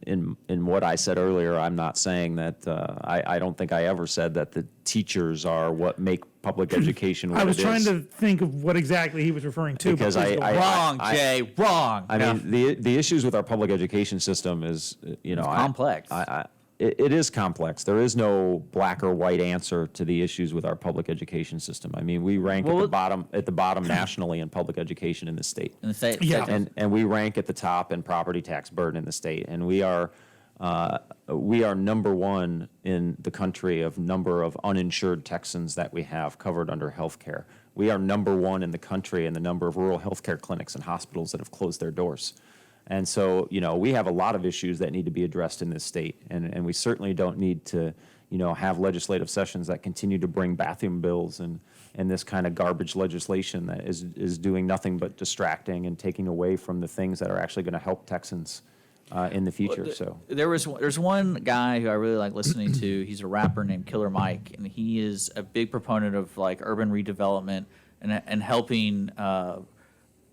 in what I said earlier, I'm not saying that, I don't think I ever said that the teachers are what make public education what I was it trying is. to think of what exactly he was referring to. Because Wrong, Jay, wrong. I mean, the issues with our public education system is, It's complex. It is complex. There is no black or white answer to the issues with our public education system. I mean, we rank at the bottom nationally in public education in the state. In the state, Yeah. And we rank at the top in property tax burden in the state. And we are number one in the country of number of uninsured Texans that we have covered under health care. We are number one in the country in the number of rural health care clinics and hospitals that have closed their doors. And so, we have a lot of issues that need to be addressed in this state. And we certainly don't need to, have legislative sessions that continue to bring bathroom bills and this kind of garbage legislation that is doing nothing but distracting and taking away from the things that are actually going to help Texans in the future. There's one guy who I really like listening to. He's a rapper named Killer Mike, and he is a big proponent of like urban redevelopment and helping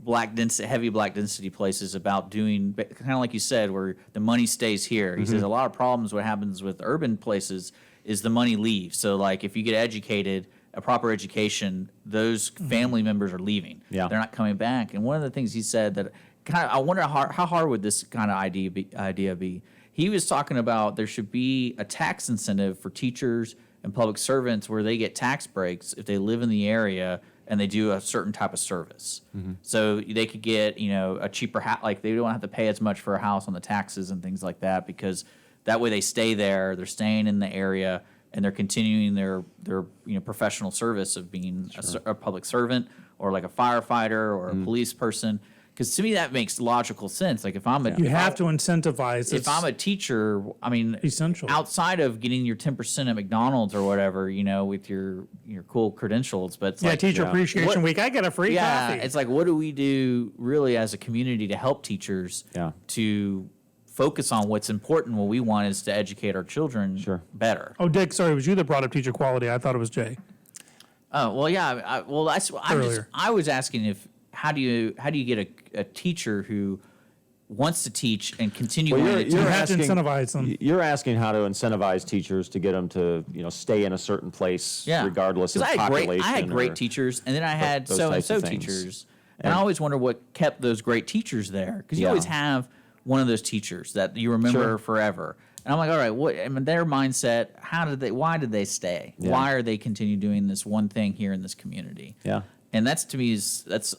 heavy black density places about doing kind of like you said, where the money stays here. He says a lot of problems. What happens with urban places is the money leaves. So like if you get educated, a proper education, those family members are leaving. Yeah. They're not coming back. And one of the things he said that kind of I wonder how hard would this kind of idea be? He was talking about there should be a tax incentive for teachers and public servants where they get tax breaks if they live in the area and they do a certain type of service. So they could get, a cheaper house, like they don't have to pay as much for a house on the taxes and things like that, because that way they stay there, they're staying in the area, and they're continuing their professional service of being a public servant or like a firefighter or a police person. Because to me that makes logical sense. Like if I'm You have to incentivize. If I'm a teacher, I mean, essential. Outside of getting your 10% at McDonald's or whatever, with your cool credentials, but it's Teacher Appreciation Week, I get a free coffee. It's like, what do we do really as a community to help teachers to focus on what's important? What we want is to educate our children better. Oh, Dick, sorry, it was you that brought up teacher quality. I thought it was Jay. Oh well, yeah. I was asking how do you get a teacher who wants to teach and continue wanting to teach? You have to incentivize them. You're asking how to incentivize teachers to get them to stay in a certain place regardless of population. I had great teachers, and then I had so-and-so teachers. And I always wonder what kept those great teachers there, because you always have one of those teachers that you remember forever. And I'm like, all right, their mindset, why did they stay? Yeah. Why are they continue doing this one thing here in this community? Yeah. And that's, to me, that's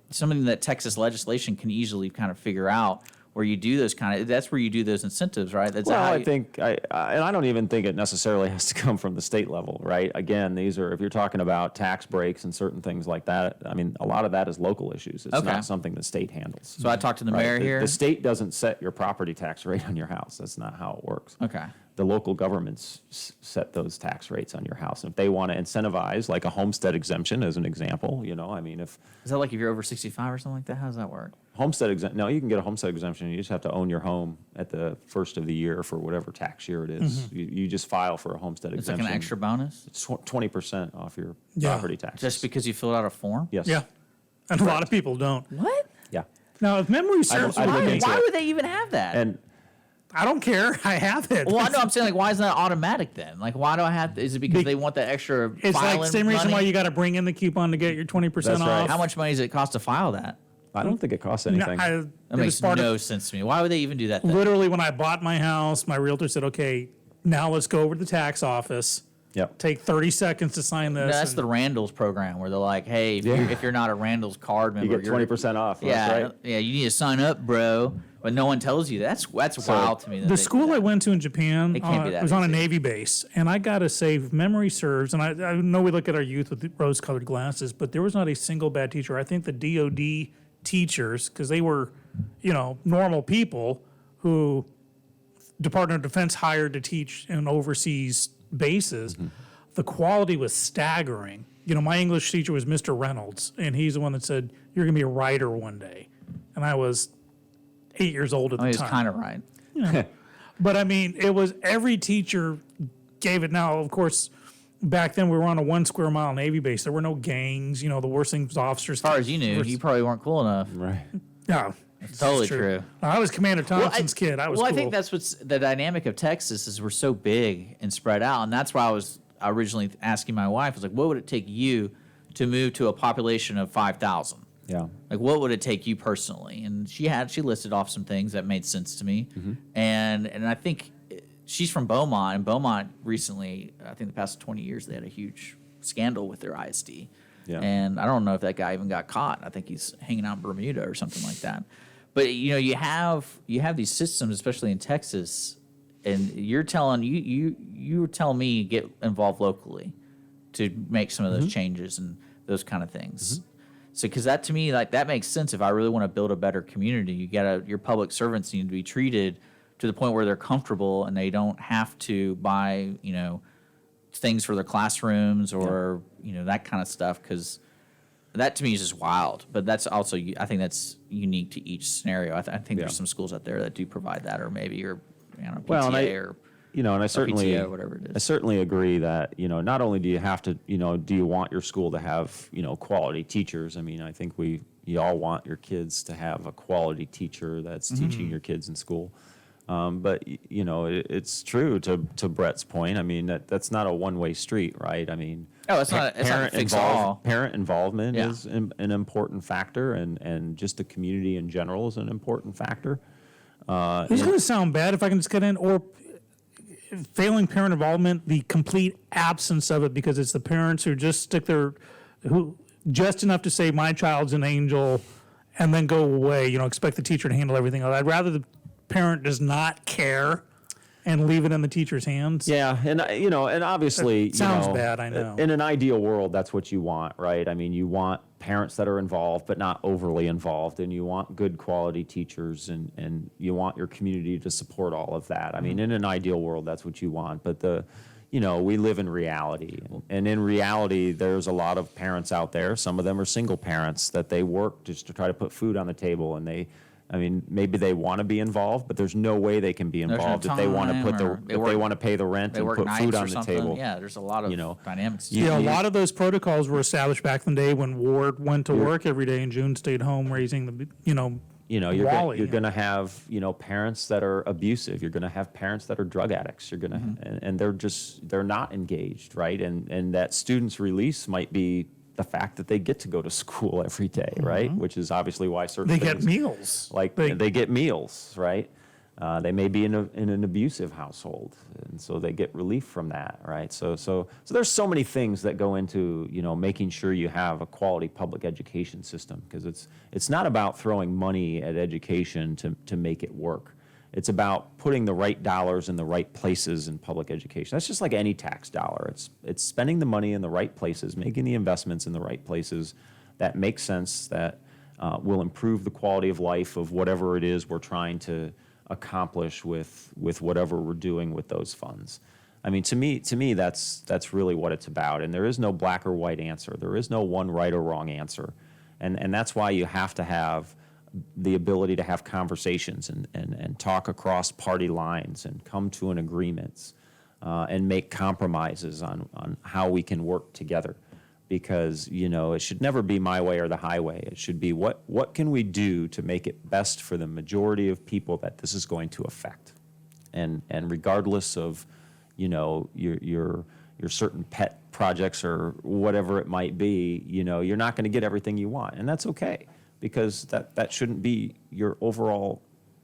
something that Texas legislation can easily kind of figure out, where you do that's where you do those incentives, right? That's I think, and I don't even think it necessarily has to come from the state level, right? Again, if you're talking about tax breaks and certain things like that, I mean, a lot of that is local issues. It's not something the state handles. So I talked to the mayor here. The state doesn't set your property tax rate on your house. That's not how it works. Okay. The local governments set those tax rates on your house. And if they want to incentivize, like a homestead exemption as an example, if... Is that like if you're over 65 or something like that? How does that work? Homestead exemption, no, you can get a homestead exemption. You just have to own your home at the first of the year for whatever tax year it is. You just file for a homestead exemption. It's like an extra bonus? It's 20% off your property taxes. Just because you filled out a form? Yes. Yeah. And a lot of people don't. What? Yeah. Now, if memory serves me right, Why would they even have that? And I don't care. I have it. Well, I know. I'm saying, like, why isn't that automatic then? Like, why do I have to? Is it because they want that extra It's like the same reason money? why you got to bring in the coupon to get your 20% That's off. right. How much money does it cost to file that? I don't think it costs anything. That makes no sense to me. Why would they even do that then? Literally, when I bought my house, my realtor said, okay, now let's go over to the tax office. Yep. Take 30 seconds to sign this. No, that's the Randall's program where they're like, hey, if you're not a Randall's card member, You get 20% off. Yeah, That's right. yeah, you need to sign up, bro. But no one tells you that. That's wild to me. The school I went to in Japan can't be that was on a easy. Navy base, and I got to say, if memory serves, and I know we look at our youth with rose-colored glasses, but there was not a single bad teacher. I think the DOD teachers, because they were, normal people who Department of Defense hired to teach in overseas bases, the quality was staggering. My English teacher was Mr. Reynolds, and he's the one that said, you're going to be a writer one day. And I was 8 years old at the He time. was kind of right. But I mean, it was every teacher gave it. Now, of course, back then we were on a 1 square mile Navy base. There were no gangs. The worst thing was officers. As far as you knew, you probably weren't cool enough. Right. No, It's totally true. I was Commander Thompson's kid. I was Well, cool. I think that's what's the dynamic of Texas is we're so big and spread out, and that's why I was originally asking my wife, I was like, what would it take you to move to a population of 5,000? Yeah. Like, what would it take you personally? And she listed off some things that made sense to me. And I think she's from Beaumont, and Beaumont recently, I think the past 20 years, they had a huge scandal with their ISD. Yeah. And I don't know if that guy even got caught. I think he's hanging out in Bermuda or something like that. But you have these systems, especially in Texas, and you're telling me get involved locally to make some of those changes and those kind of things. So, because that to me, like, that makes sense. If I really want to build a better community, your public servants need to be treated to the point where they're comfortable and they don't have to buy, things for their classrooms or that kind of stuff. Because that to me is just wild. But that's also, I think that's unique to each scenario. I think there's some schools out there that do provide that, or maybe your PTA Well, and or and I certainly, PTO, whatever it is. I certainly agree that, not only do you have to, do you want your school to have, quality teachers? I mean, I think you all want your kids to have a quality teacher that's teaching your kids in school. But, it's true to Brett's point. I mean, that's not a one-way street, right? I mean, it's not a fix all. Parent involvement Yeah. is an important factor, and just the community in general is an important factor. It's going to sound bad if I can just get in, or failing parent involvement, the complete absence of it, because it's the parents who just who just enough to say my child's an angel and then go away, expect the teacher to handle everything. I'd rather the parent does not care and leave it in the teacher's hands. Yeah, and and obviously, It sounds bad, I know. In an ideal world, that's what you want, right? I mean, you want parents that are involved, but not overly involved, and you want good quality teachers, and you want your community to support all of that. I mean, in an ideal world, that's what you want. But we live in reality, and in reality, there's a lot of parents out there. Some of them are single parents that they work just to try to put food on the table, and maybe they want to be involved, but there's no way they can be involved if they want to they want to pay the rent and put food on the table. Yeah, there's a lot of dynamics. A lot of those protocols were established back in the day when Ward went to work every day and June stayed home raising the, Wally. You're going to have, parents that are abusive. You're going to have parents that are drug addicts. You're going to, and they're not engaged, right? And that student's release might be the fact that they get to go to school every day, right? Which is obviously why certain They things, get meals. like they get meals, right? They may be in an abusive household, and so they get relief from that, right? So there's so many things that go into making sure you have a quality public education system, because it's not about throwing money at education to make it work. It's about putting the right dollars in the right places in public education. That's just like any tax dollar. It's spending the money in the right places, making the investments in the right places that make sense, that will improve the quality of life of whatever it is we're trying to accomplish with whatever we're doing with those funds. I mean, to me, that's really what it's about. And there is no black or white answer. There is no one right or wrong answer. And that's why you have to have the ability to have conversations and talk across party lines and come to an agreement and make compromises on how we can work together. Because, it should never be my way or the highway. It should be what can we do to make it best for the majority of people that this is going to affect. And regardless of, your certain pet projects or whatever it might be, you're not going to get everything you want. And that's okay, because that shouldn't be your overall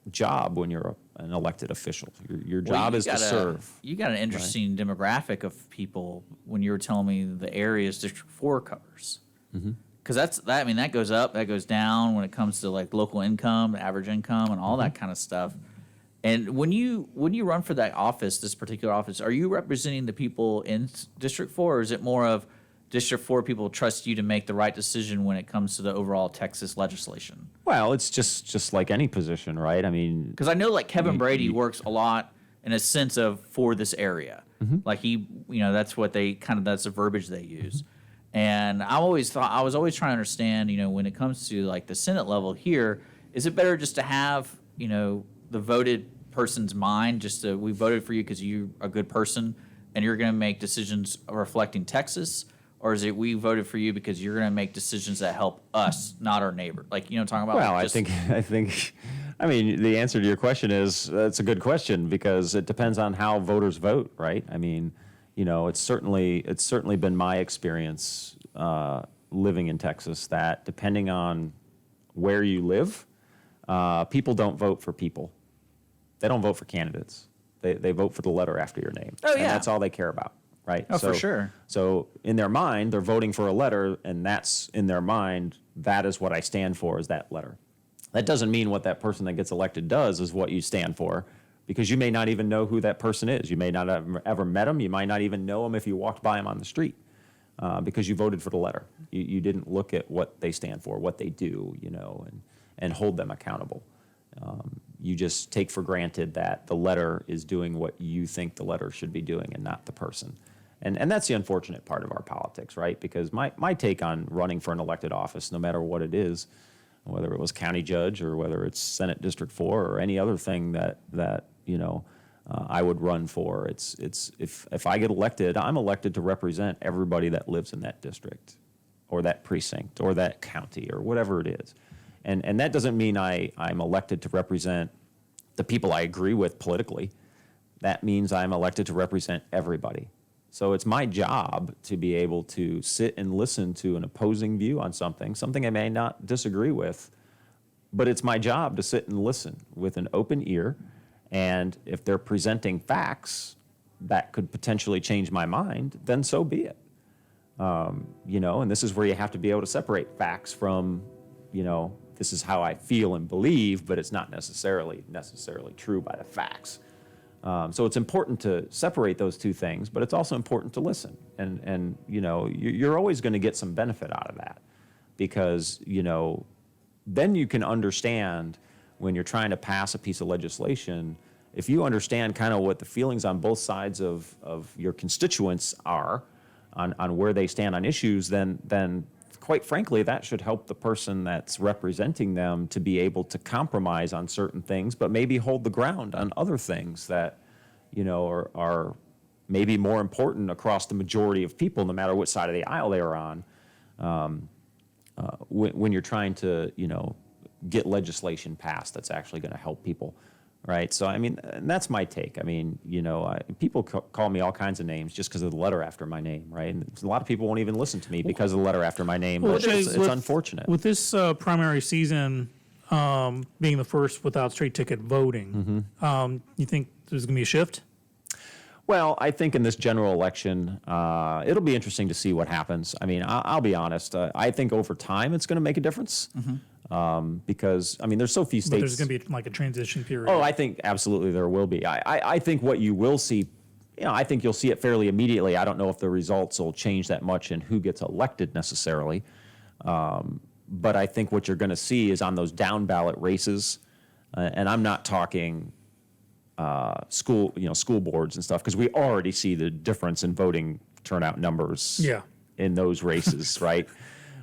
job when you're an elected official. Your job is to serve. You got an interesting demographic of people when you were telling me the areas District 4 covers. Because that goes up, that goes down when it comes to like local income, average income, and all that kind of stuff. And when you run for that office, this particular office, are you representing the people in District 4, or is it more of District 4 people trust you to make the right decision when it comes to the overall Texas legislation? Well, it's just like any position, right? I mean, because I know like Kevin Brady works a lot in a sense of for this area. Like that's what that's the verbiage they use. And I was always trying to understand, when it comes to like the Senate level here, is it better just to have, the voted person's mind, we voted for you because you're a good person and you're going to make decisions reflecting Texas? Or is it we voted for you because you're going to make decisions that help us, not our neighbor? Like, talking about. Well, I think, the answer to your question is that's a good question because it depends on how voters vote, right? I mean, it's certainly been my experience living in Texas that depending on where you live, people don't vote for people. They don't vote for candidates. They vote for the letter after your name. Oh, yeah. And that's all they care about. Right? Oh, for sure. So in their mind, they're voting for a letter, and that's in their mind, that is what I stand for, is that letter. That doesn't mean what that person that gets elected does is what you stand for, because you may not even know who that person is. You may not have ever met them. You might not even know them if you walked by them on the street, because you voted for the letter. You didn't look at what they stand for, what they do, and hold them accountable. You just take for granted that the letter is doing what you think the letter should be doing and not the person. And that's the unfortunate part of our politics, right? Because my take on running for an elected office, no matter what it is, whether it was county judge or whether it's Senate District 4 or any other thing that I would run for, it's if I get elected, I'm elected to represent everybody that lives in that district or that precinct or that county or whatever it is. And that doesn't mean I'm elected to represent the people I agree with politically. That means I'm elected to represent everybody. So it's my job to be able to sit and listen to an opposing view on something I may not disagree with, but it's my job to sit and listen with an open ear. And if they're presenting facts that could potentially change my mind, then so be it. And this is where you have to be able to separate facts from, this is how I feel and believe, but it's not necessarily true by the facts. So it's important to separate those two things, but it's also important to listen. And you're always going to get some benefit out of that because, then you can understand when you're trying to pass a piece of legislation, if you understand kind of what the feelings on both sides of your constituents are on where they stand on issues, then quite frankly, that should help the person that's representing them to be able to compromise on certain things, but maybe hold the ground on other things that, are maybe more important across the majority of people, no matter what side of the aisle they are on, when you're trying to, get legislation passed that's actually going to help people. Right. So, and that's my take. People call me all kinds of names just because of the letter after my name. Right. And a lot of people won't even listen to me because of the letter after my name. Well, it's unfortunate. With this primary season being the first without straight ticket voting, you think there's going to be a shift? Well, I think in this general election, it'll be interesting to see what happens. I'll be honest. I think over time it's going to make a difference. Because there's so few states. But there's going to be like a transition period. Oh, I think absolutely there will be. I think what you will see, I think you'll see it fairly immediately. I don't know if the results will change that much in who gets elected necessarily. But I think what you're going to see is on those down ballot races, and I'm not talking school boards and stuff, because we already see the difference in voting turnout numbers in those races, right?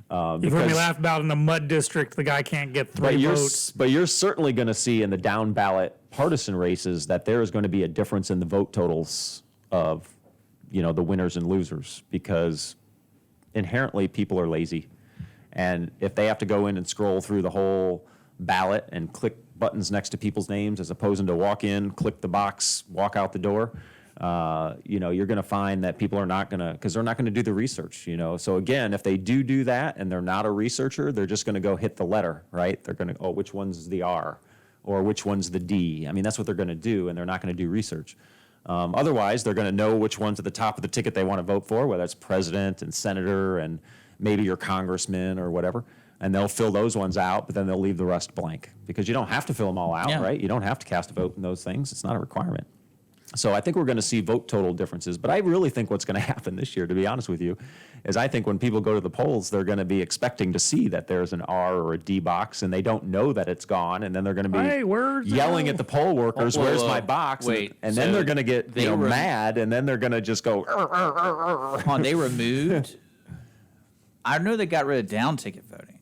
You've heard me laugh about in the mud district, the guy can't get three votes. But you're certainly going to see in the down ballot partisan races that there is going to be a difference in the vote totals of, the winners and losers, because inherently people are lazy. And if they have to go in and scroll through the whole ballot and click buttons next to people's names as opposed to walk in, click the box, walk out the door, you're going to find that people are not going to, because they're not going to do the research, So again, if they do that and they're not a researcher, they're just going to go hit the letter, right? They're going to, which one's the R? or which one's the D. I mean, that's what they're going to do, and they're not going to do research. Otherwise, they're going to know which one's at the top of the ticket they want to vote for, whether it's president and senator and maybe your congressman or whatever. And they'll fill those ones out, but then they'll leave the rest blank because you don't have to fill them all out, right? You don't have to cast a vote in those things. It's not a requirement. So I think we're going to see vote total differences. But I really think what's going to happen this year, to be honest with you, is I think when people go to the polls, they're going to be expecting to see that there's an R or a D box, and they don't know that it's gone. And then they're going to be yelling at the poll workers, where's my box? Wait, and then they're going to get mad, and then they're going to just go, they removed. I know they got rid of down ticket voting.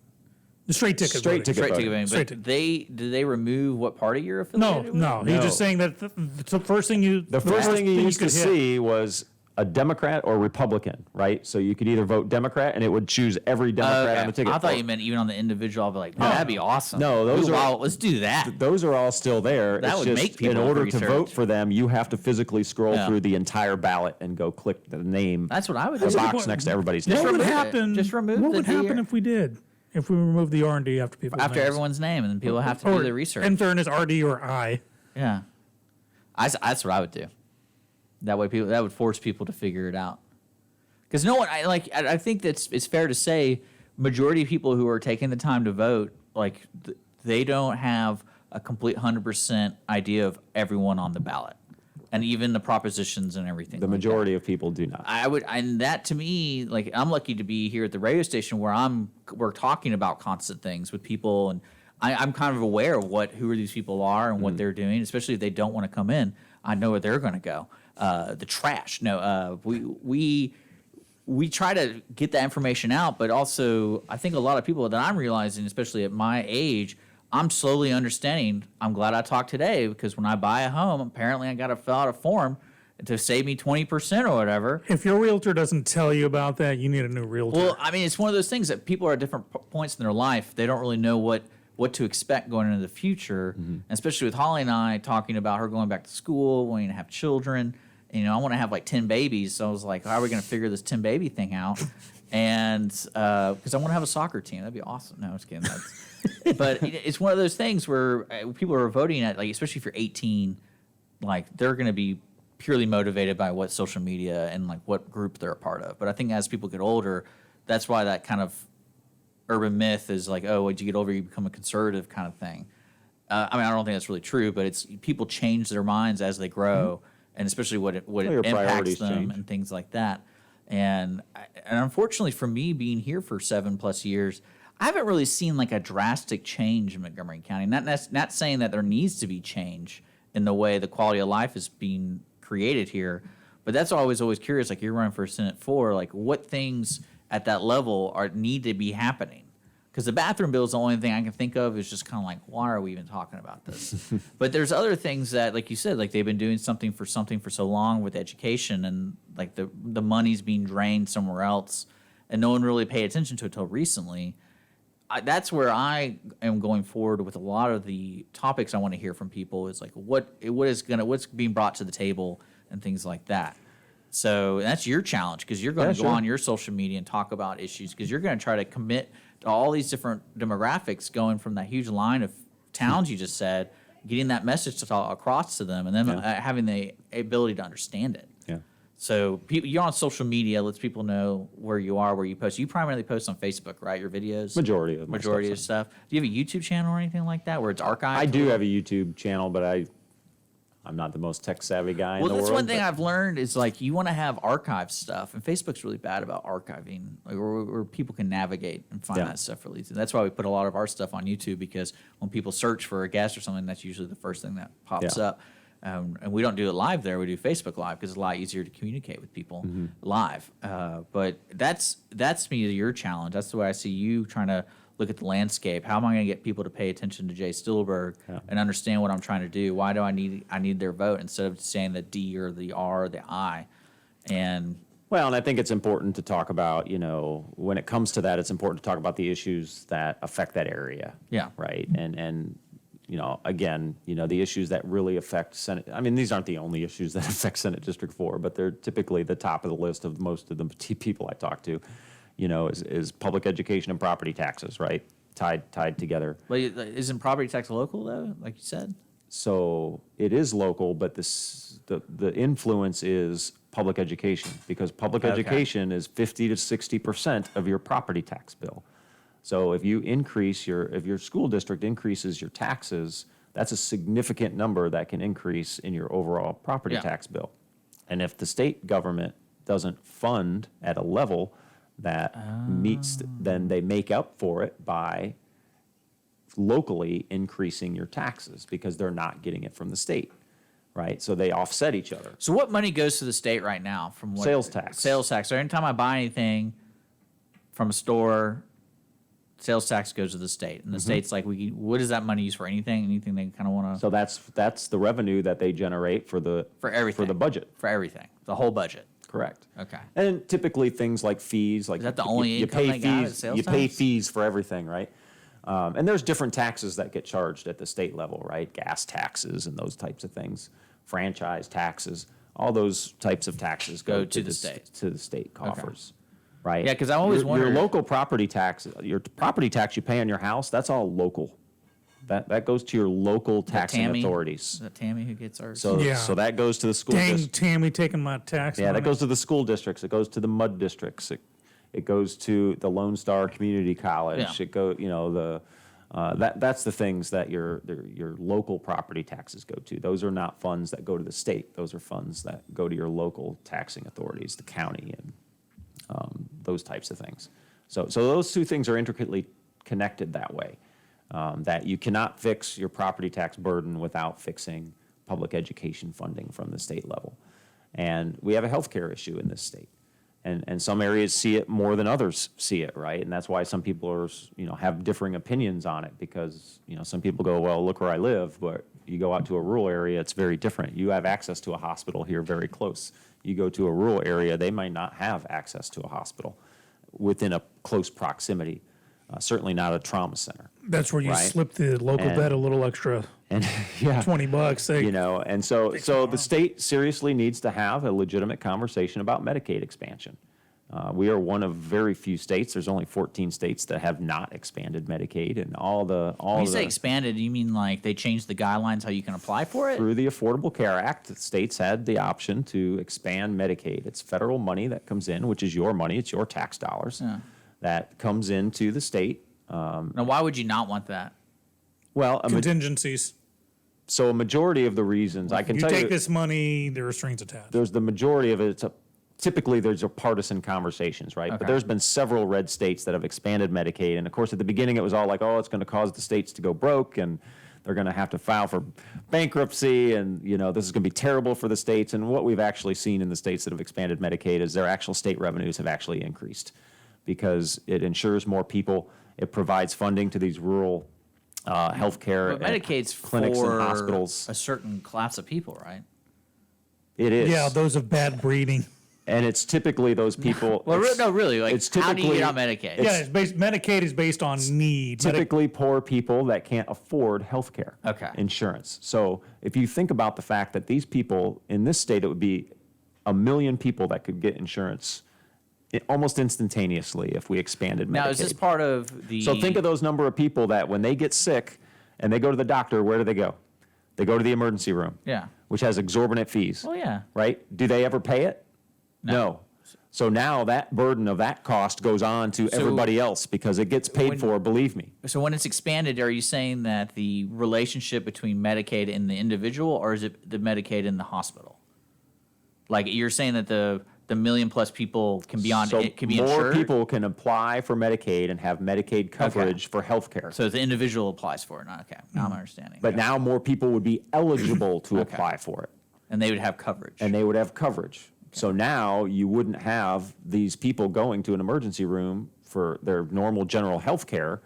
The straight ticket voting. But did they remove what party you're affiliated with? No. He's just saying that the first thing you used to see was a Democrat or Republican, right? So you could either vote Democrat, and it would choose every Democrat on the ticket. I thought you meant even on the individual. I'd be like, that'd be awesome. No, let's do that. Those are all still there. That would make people in order to vote for them, you have to physically scroll through the entire ballot and go click the name. That's what I would do. The box next to everybody's name. What would happen? Just remove what would happen if we did? If we remove the R and D after people's names? Everyone's name, and then people have to do their research. Enter in as RD or I. Yeah, that's what I would do. That way, that would force people to figure it out. Because no one, I think it's fair to say, majority of people who are taking the time to vote, they don't have a complete 100% idea of everyone on the ballot, and even the propositions and everything. The majority of people do not. And that to me, I'm lucky to be here at the radio station where we're talking about constant things with people, and I'm kind of aware of who these people are and what they're doing, especially if they don't want to come in. I know where they're going to go. The trash. No, we try to get that information out, but also I think a lot of people that I'm realizing, especially at my age, I'm slowly understanding. I'm glad I talked today because when I buy a home, apparently I got to fill out a form to save me 20% or whatever. If your realtor doesn't tell you about that, you need a new realtor. Well, I mean, it's one of those things that people are at different points in their life. They don't really know what to expect going into the future, and especially with Holly and I talking about her going back to school, wanting to have children. I want to have 10 babies. So I was like, how are we going to figure this 10 baby thing out? And because I want to have a soccer team. That'd be awesome. No, I was kidding. But it's one of those things where people are voting at, especially if you're 18, they're going to be purely motivated by what social media and what group they're a part of. But I think as people get older, that's why that kind of urban myth is once you get older, you become a conservative kind of thing. I don't think that's really true, but it's people change their minds as they grow. And especially what it impacts them change. And things like that. And unfortunately for me being here for 7+ years, I haven't really seen a drastic change in Montgomery County. Not saying that there needs to be change in the way the quality of life is being created here, but that's always curious. You're running for Senate 4, what things at that level need to be happening? Because the bathroom bill is the only thing I can think of is just kind of why are we even talking about this? But there's other things that, like you said, they've been doing something for so long with education, and the money's being drained somewhere else, and no one really paid attention to it until recently. That's where I am going forward with a lot of the topics I want to hear from people is what's being brought to the table and things like that. So that's your challenge because you're going to go on your social media and talk about issues because you're going to try to commit to all these different demographics going from that huge line of towns you just said, getting that message across to them and then having the ability to understand it. Yeah. So you're on social media. Lets people know where you are, where you post. You primarily post on Facebook, right? Your videos? Majority of stuff. Do you have a YouTube channel or anything like that where it's archived? I do have a YouTube channel, but I'm not the most tech-savvy guy in the world. Well, that's one thing I've learned is you want to have archive stuff, and Facebook's really bad about archiving, where people can navigate and find that stuff really easy. That's why we put a lot of our stuff on YouTube because when people search for a guest or something, that's usually the first thing that pops up. And we don't do it live there. We do Facebook Live because it's a lot easier to communicate with people live. But that's me your challenge. That's the way I see you trying to look at the landscape. How am I going to get people to pay attention to Jay Stittleburg and understand what I'm trying to do? Why do I need their vote instead of saying the D or the R or the I? And I think it's important to talk about, when it comes to that, it's important to talk about the issues that affect that area. Yeah. Right. And again, the issues that really affect Senate. I mean, these aren't the only issues that affect Senate District 4, but they're typically the top of the list of most of the people I talk to. Is public education and property taxes, right? tied together. But isn't property tax local though, like you said? So it is local, but the influence is public education, because public education is 50 to 60% of your property tax bill. So if your school district increases your taxes, that's a significant number that can increase in your overall property tax bill. And if the state government doesn't fund at a level that meets, then they make up for it by locally increasing your taxes because they're not getting it from the state, right? So they offset each other. So what money goes to the state right now from what? Sales tax. Sales tax. So anytime I buy anything from a store, sales tax goes to the state, and the state's like, what is that money used for? Anything they kind of want to? So that's the revenue that they generate for everything, for the budget. For everything, the whole budget. Correct. Okay. And typically things like fees, like is that the only income pay they got fees, is sales you tax? pay fees for everything, right? And there's different taxes that get charged at the state level, right? Gas taxes and those types of things, franchise taxes, all those types of taxes go to the state coffers, right? Yeah, because I always wondered. Your local property tax, your property tax you pay on your house, that's all local. That goes to your local taxing authorities. Is that Tammy who gets ours? So that goes to the school Dang, district. Tammy taking my tax Yeah, money. that goes to the school districts. It goes to the mud districts. It goes to the Lone Star Community College. Yeah. That's the things that your local property taxes go to. Those are not funds that go to the state. Those are funds that go to your local taxing authorities, the county, and those types of things. So those two things are intricately connected that way. That you cannot fix your property tax burden without fixing public education funding from the state level. And we have a healthcare issue in this state. And some areas see it more than others see it, right? And that's why some people are, have differing opinions on it, because, some people go, well, look where I live, but you go out to a rural area, it's very different. You have access to a hospital here very close. You go to a rural area, they might not have access to a hospital within a close proximity. Certainly not a trauma center. That's where you slip the local vet a little extra And yeah, $20. And so the state seriously needs to have a legitimate conversation about Medicaid expansion. We are one of very few states. There's only 14 states that have not expanded Medicaid, and When you say expanded, you mean like they changed the guidelines how you can apply for it? Through the Affordable Care Act, the states had the option to expand Medicaid. It's federal money that comes in, which is your money. It's your tax dollars that comes into the state. Now, why would you not want that? Well, Contingencies. So a majority of the reasons I can tell you, take this money, there are strings attached. there's the majority of it. Typically, there's a partisan conversations, right? Okay. But there's been several red states that have expanded Medicaid, and of course, at the beginning, it was all like, oh, it's going to cause the states to go broke, and they're going to have to file for bankruptcy, and this is going to be terrible for the states. And what we've actually seen in the states that have expanded Medicaid is their actual state revenues have actually increased because it insures more people. It provides funding to these rural healthcare Medicaid's clinics for and hospitals. a certain class of people, right? It is. Yeah, those of bad breeding. And it's typically those people. Well, no, really. Like, it's how do you typically- get on Medicaid? Medicaid is based on need. Typically poor people that can't afford health care insurance. So if you think about the fact that these people, in this state, it would be 1 million people that could get insurance almost instantaneously if we expanded Medicaid. Now, is this part of the... So think of those number of people that when they get sick and they go to the doctor, where do they go? They go to the emergency room. Yeah. Which has exorbitant fees. Oh, yeah. Right? Do they ever pay it? No. So now that burden of that cost goes on to everybody else because it gets paid for, believe me. So when it's expanded, are you saying that the relationship between Medicaid and the individual, or is it the Medicaid and the hospital? Like, you're saying that the million plus people can be on it can be more insured? people can apply for Medicaid and have Medicaid coverage for health care. So the individual applies for it. Okay, now I'm understanding. But now more people would be eligible to apply for it. And they would have coverage. And they would have coverage. So now you wouldn't have these people going to an emergency room for their normal general health care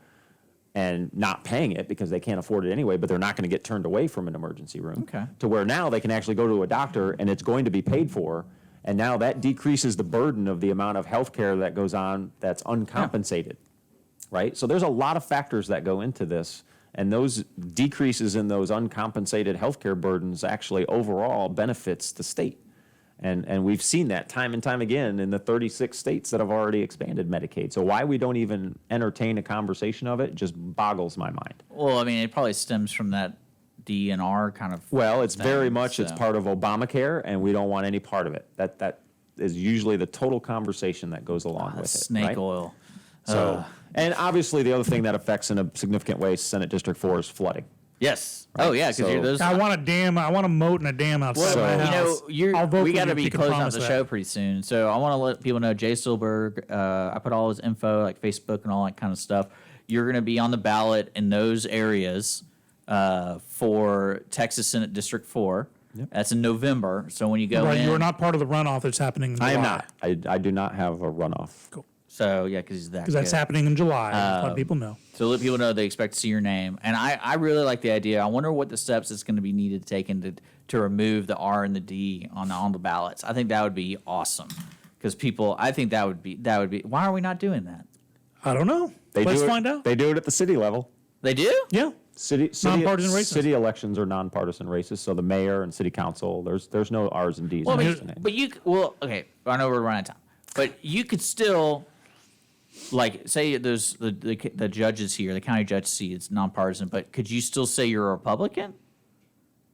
and not paying it because they can't afford it anyway, but they're not going to get turned away from an emergency room. Okay. To where now they can actually go to a doctor and it's going to be paid for. And now that decreases the burden of the amount of health care that goes on that's uncompensated, right? So there's a lot of factors that go into this. And those decreases in those uncompensated health care burdens actually overall benefits the state. And we've seen that time and time again in the 36 states that have already expanded Medicaid. So why we don't even entertain a conversation of it just boggles my mind. Well, I mean, it probably stems from that DNR kind of. Well, it's thing, very much so. it's part of Obamacare, and we don't want any part of it. That is usually the total conversation that goes along with it. Snake right? oil. So, and obviously the other thing that affects in a significant way Senate District 4 is flooding. Yes. Right. Oh, yeah, because So- those. I want a dam. I want a moat and a dam outside So- my You house. I'll vote we for got you to if be you can closing out promise the that. show pretty soon. So I want to let people know Jay Stittleburg, I put all his info, like Facebook and all that kind of stuff. You're going to be on the ballot in those areas for Texas Senate District 4. Yep. That's in November. So when you go Right, in. you are not part of the runoff that's happening in July. I am not. I do not have a runoff. Cool. So, yeah, because he's that Because that's good. happening in July. A lot of people know. So let people know they expect to see your name. And I really like the idea. I wonder what the steps it's going to be needed to take to remove the R and the D on the ballots. I think that would be awesome. Because I think that would be, why are we not doing that? I don't know. Let's find out. They do it at the city level. They do? Yeah. City Nonpartisan races. City elections are nonpartisan races. So the mayor and city council, there's no R's and D's. Well, next to name. okay, I know we're running out of time. But you could still, like, say there's the judges here, the county judge see it's nonpartisan, but could you still say you're a Republican?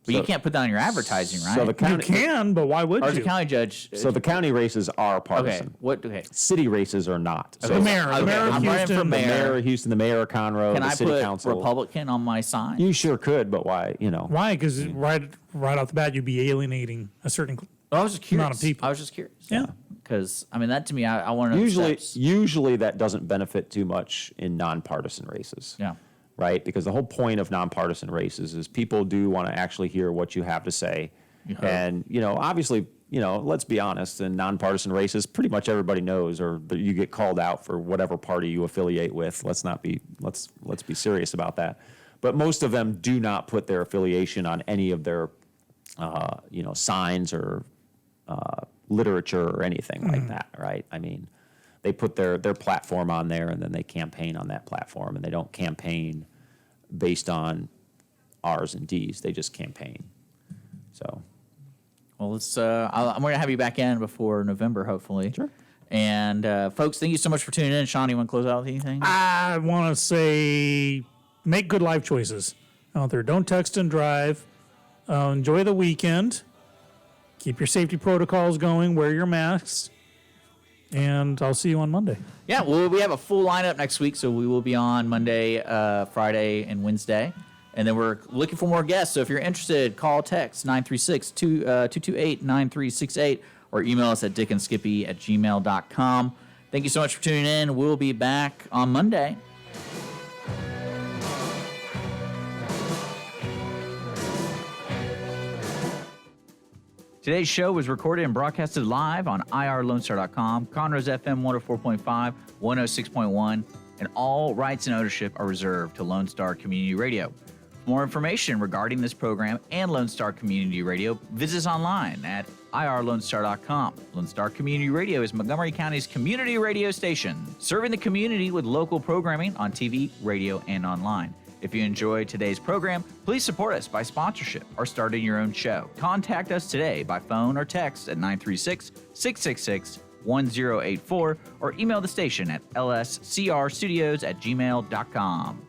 But you can't put that on your advertising, right? So the You county, can, but why would or you? the county judge. so the county races are okay, partisan. okay. City races are not. So The mayor. The Okay, mayor of I'm running for Houston. the mayor. mayor of Houston, the mayor of Conroe, Can the I city put council. Republican on my sign? You sure could, but why? Why? Because right off the bat, you'd be alienating a certain. I was just curious. amount of people. I was just curious. Yeah. Because I mean, that to me, I want to know. the steps. Usually that doesn't benefit too much in nonpartisan races. Yeah. Right? Because the whole point of nonpartisan races is people do want to actually hear what you have to say. You hope. And, obviously, let's be honest, in nonpartisan races, pretty much everybody knows or that you get called out for whatever party you affiliate with. Let's be serious about that. But most of them do not put their affiliation on any of their, signs or literature or anything like that, right? I mean, they put their platform on there and then they campaign on that platform, and they don't campaign based on R's and D's. They just campaign. So, Well, let's. I'm going to have you back in before November, hopefully. Sure. And folks, thank you so much for tuning in. Sean, you want to close out with anything? I want to say, make good life choices out there. Don't text and drive. Enjoy the weekend. Keep your safety protocols going. Wear your masks. And I'll see you on Monday. Yeah, well, we have a full lineup next week, so we will be on Monday, Friday, and Wednesday. And then we're looking for more guests. So if you're interested, call, text 936-228-9368 or email us at dickandskippy@gmail.com. Thank you so much for tuning in. We'll be back on Monday. Today's show was recorded and broadcasted live on irlonestar.com, Conroe's FM 104.5, 106.1, and all rights and ownership are reserved to Lone Star Community Radio. For more information regarding this program and Lone Star Community Radio, visit us online at irlonestar.com. Lone Star Community Radio is Montgomery County's community radio station, serving the community with local programming on TV, radio, and online. If you enjoyed today's program, please support us by sponsorship or starting your own show. Contact us today by phone or text at 936-666-1084 or email the station at lscrstudios@gmail.com.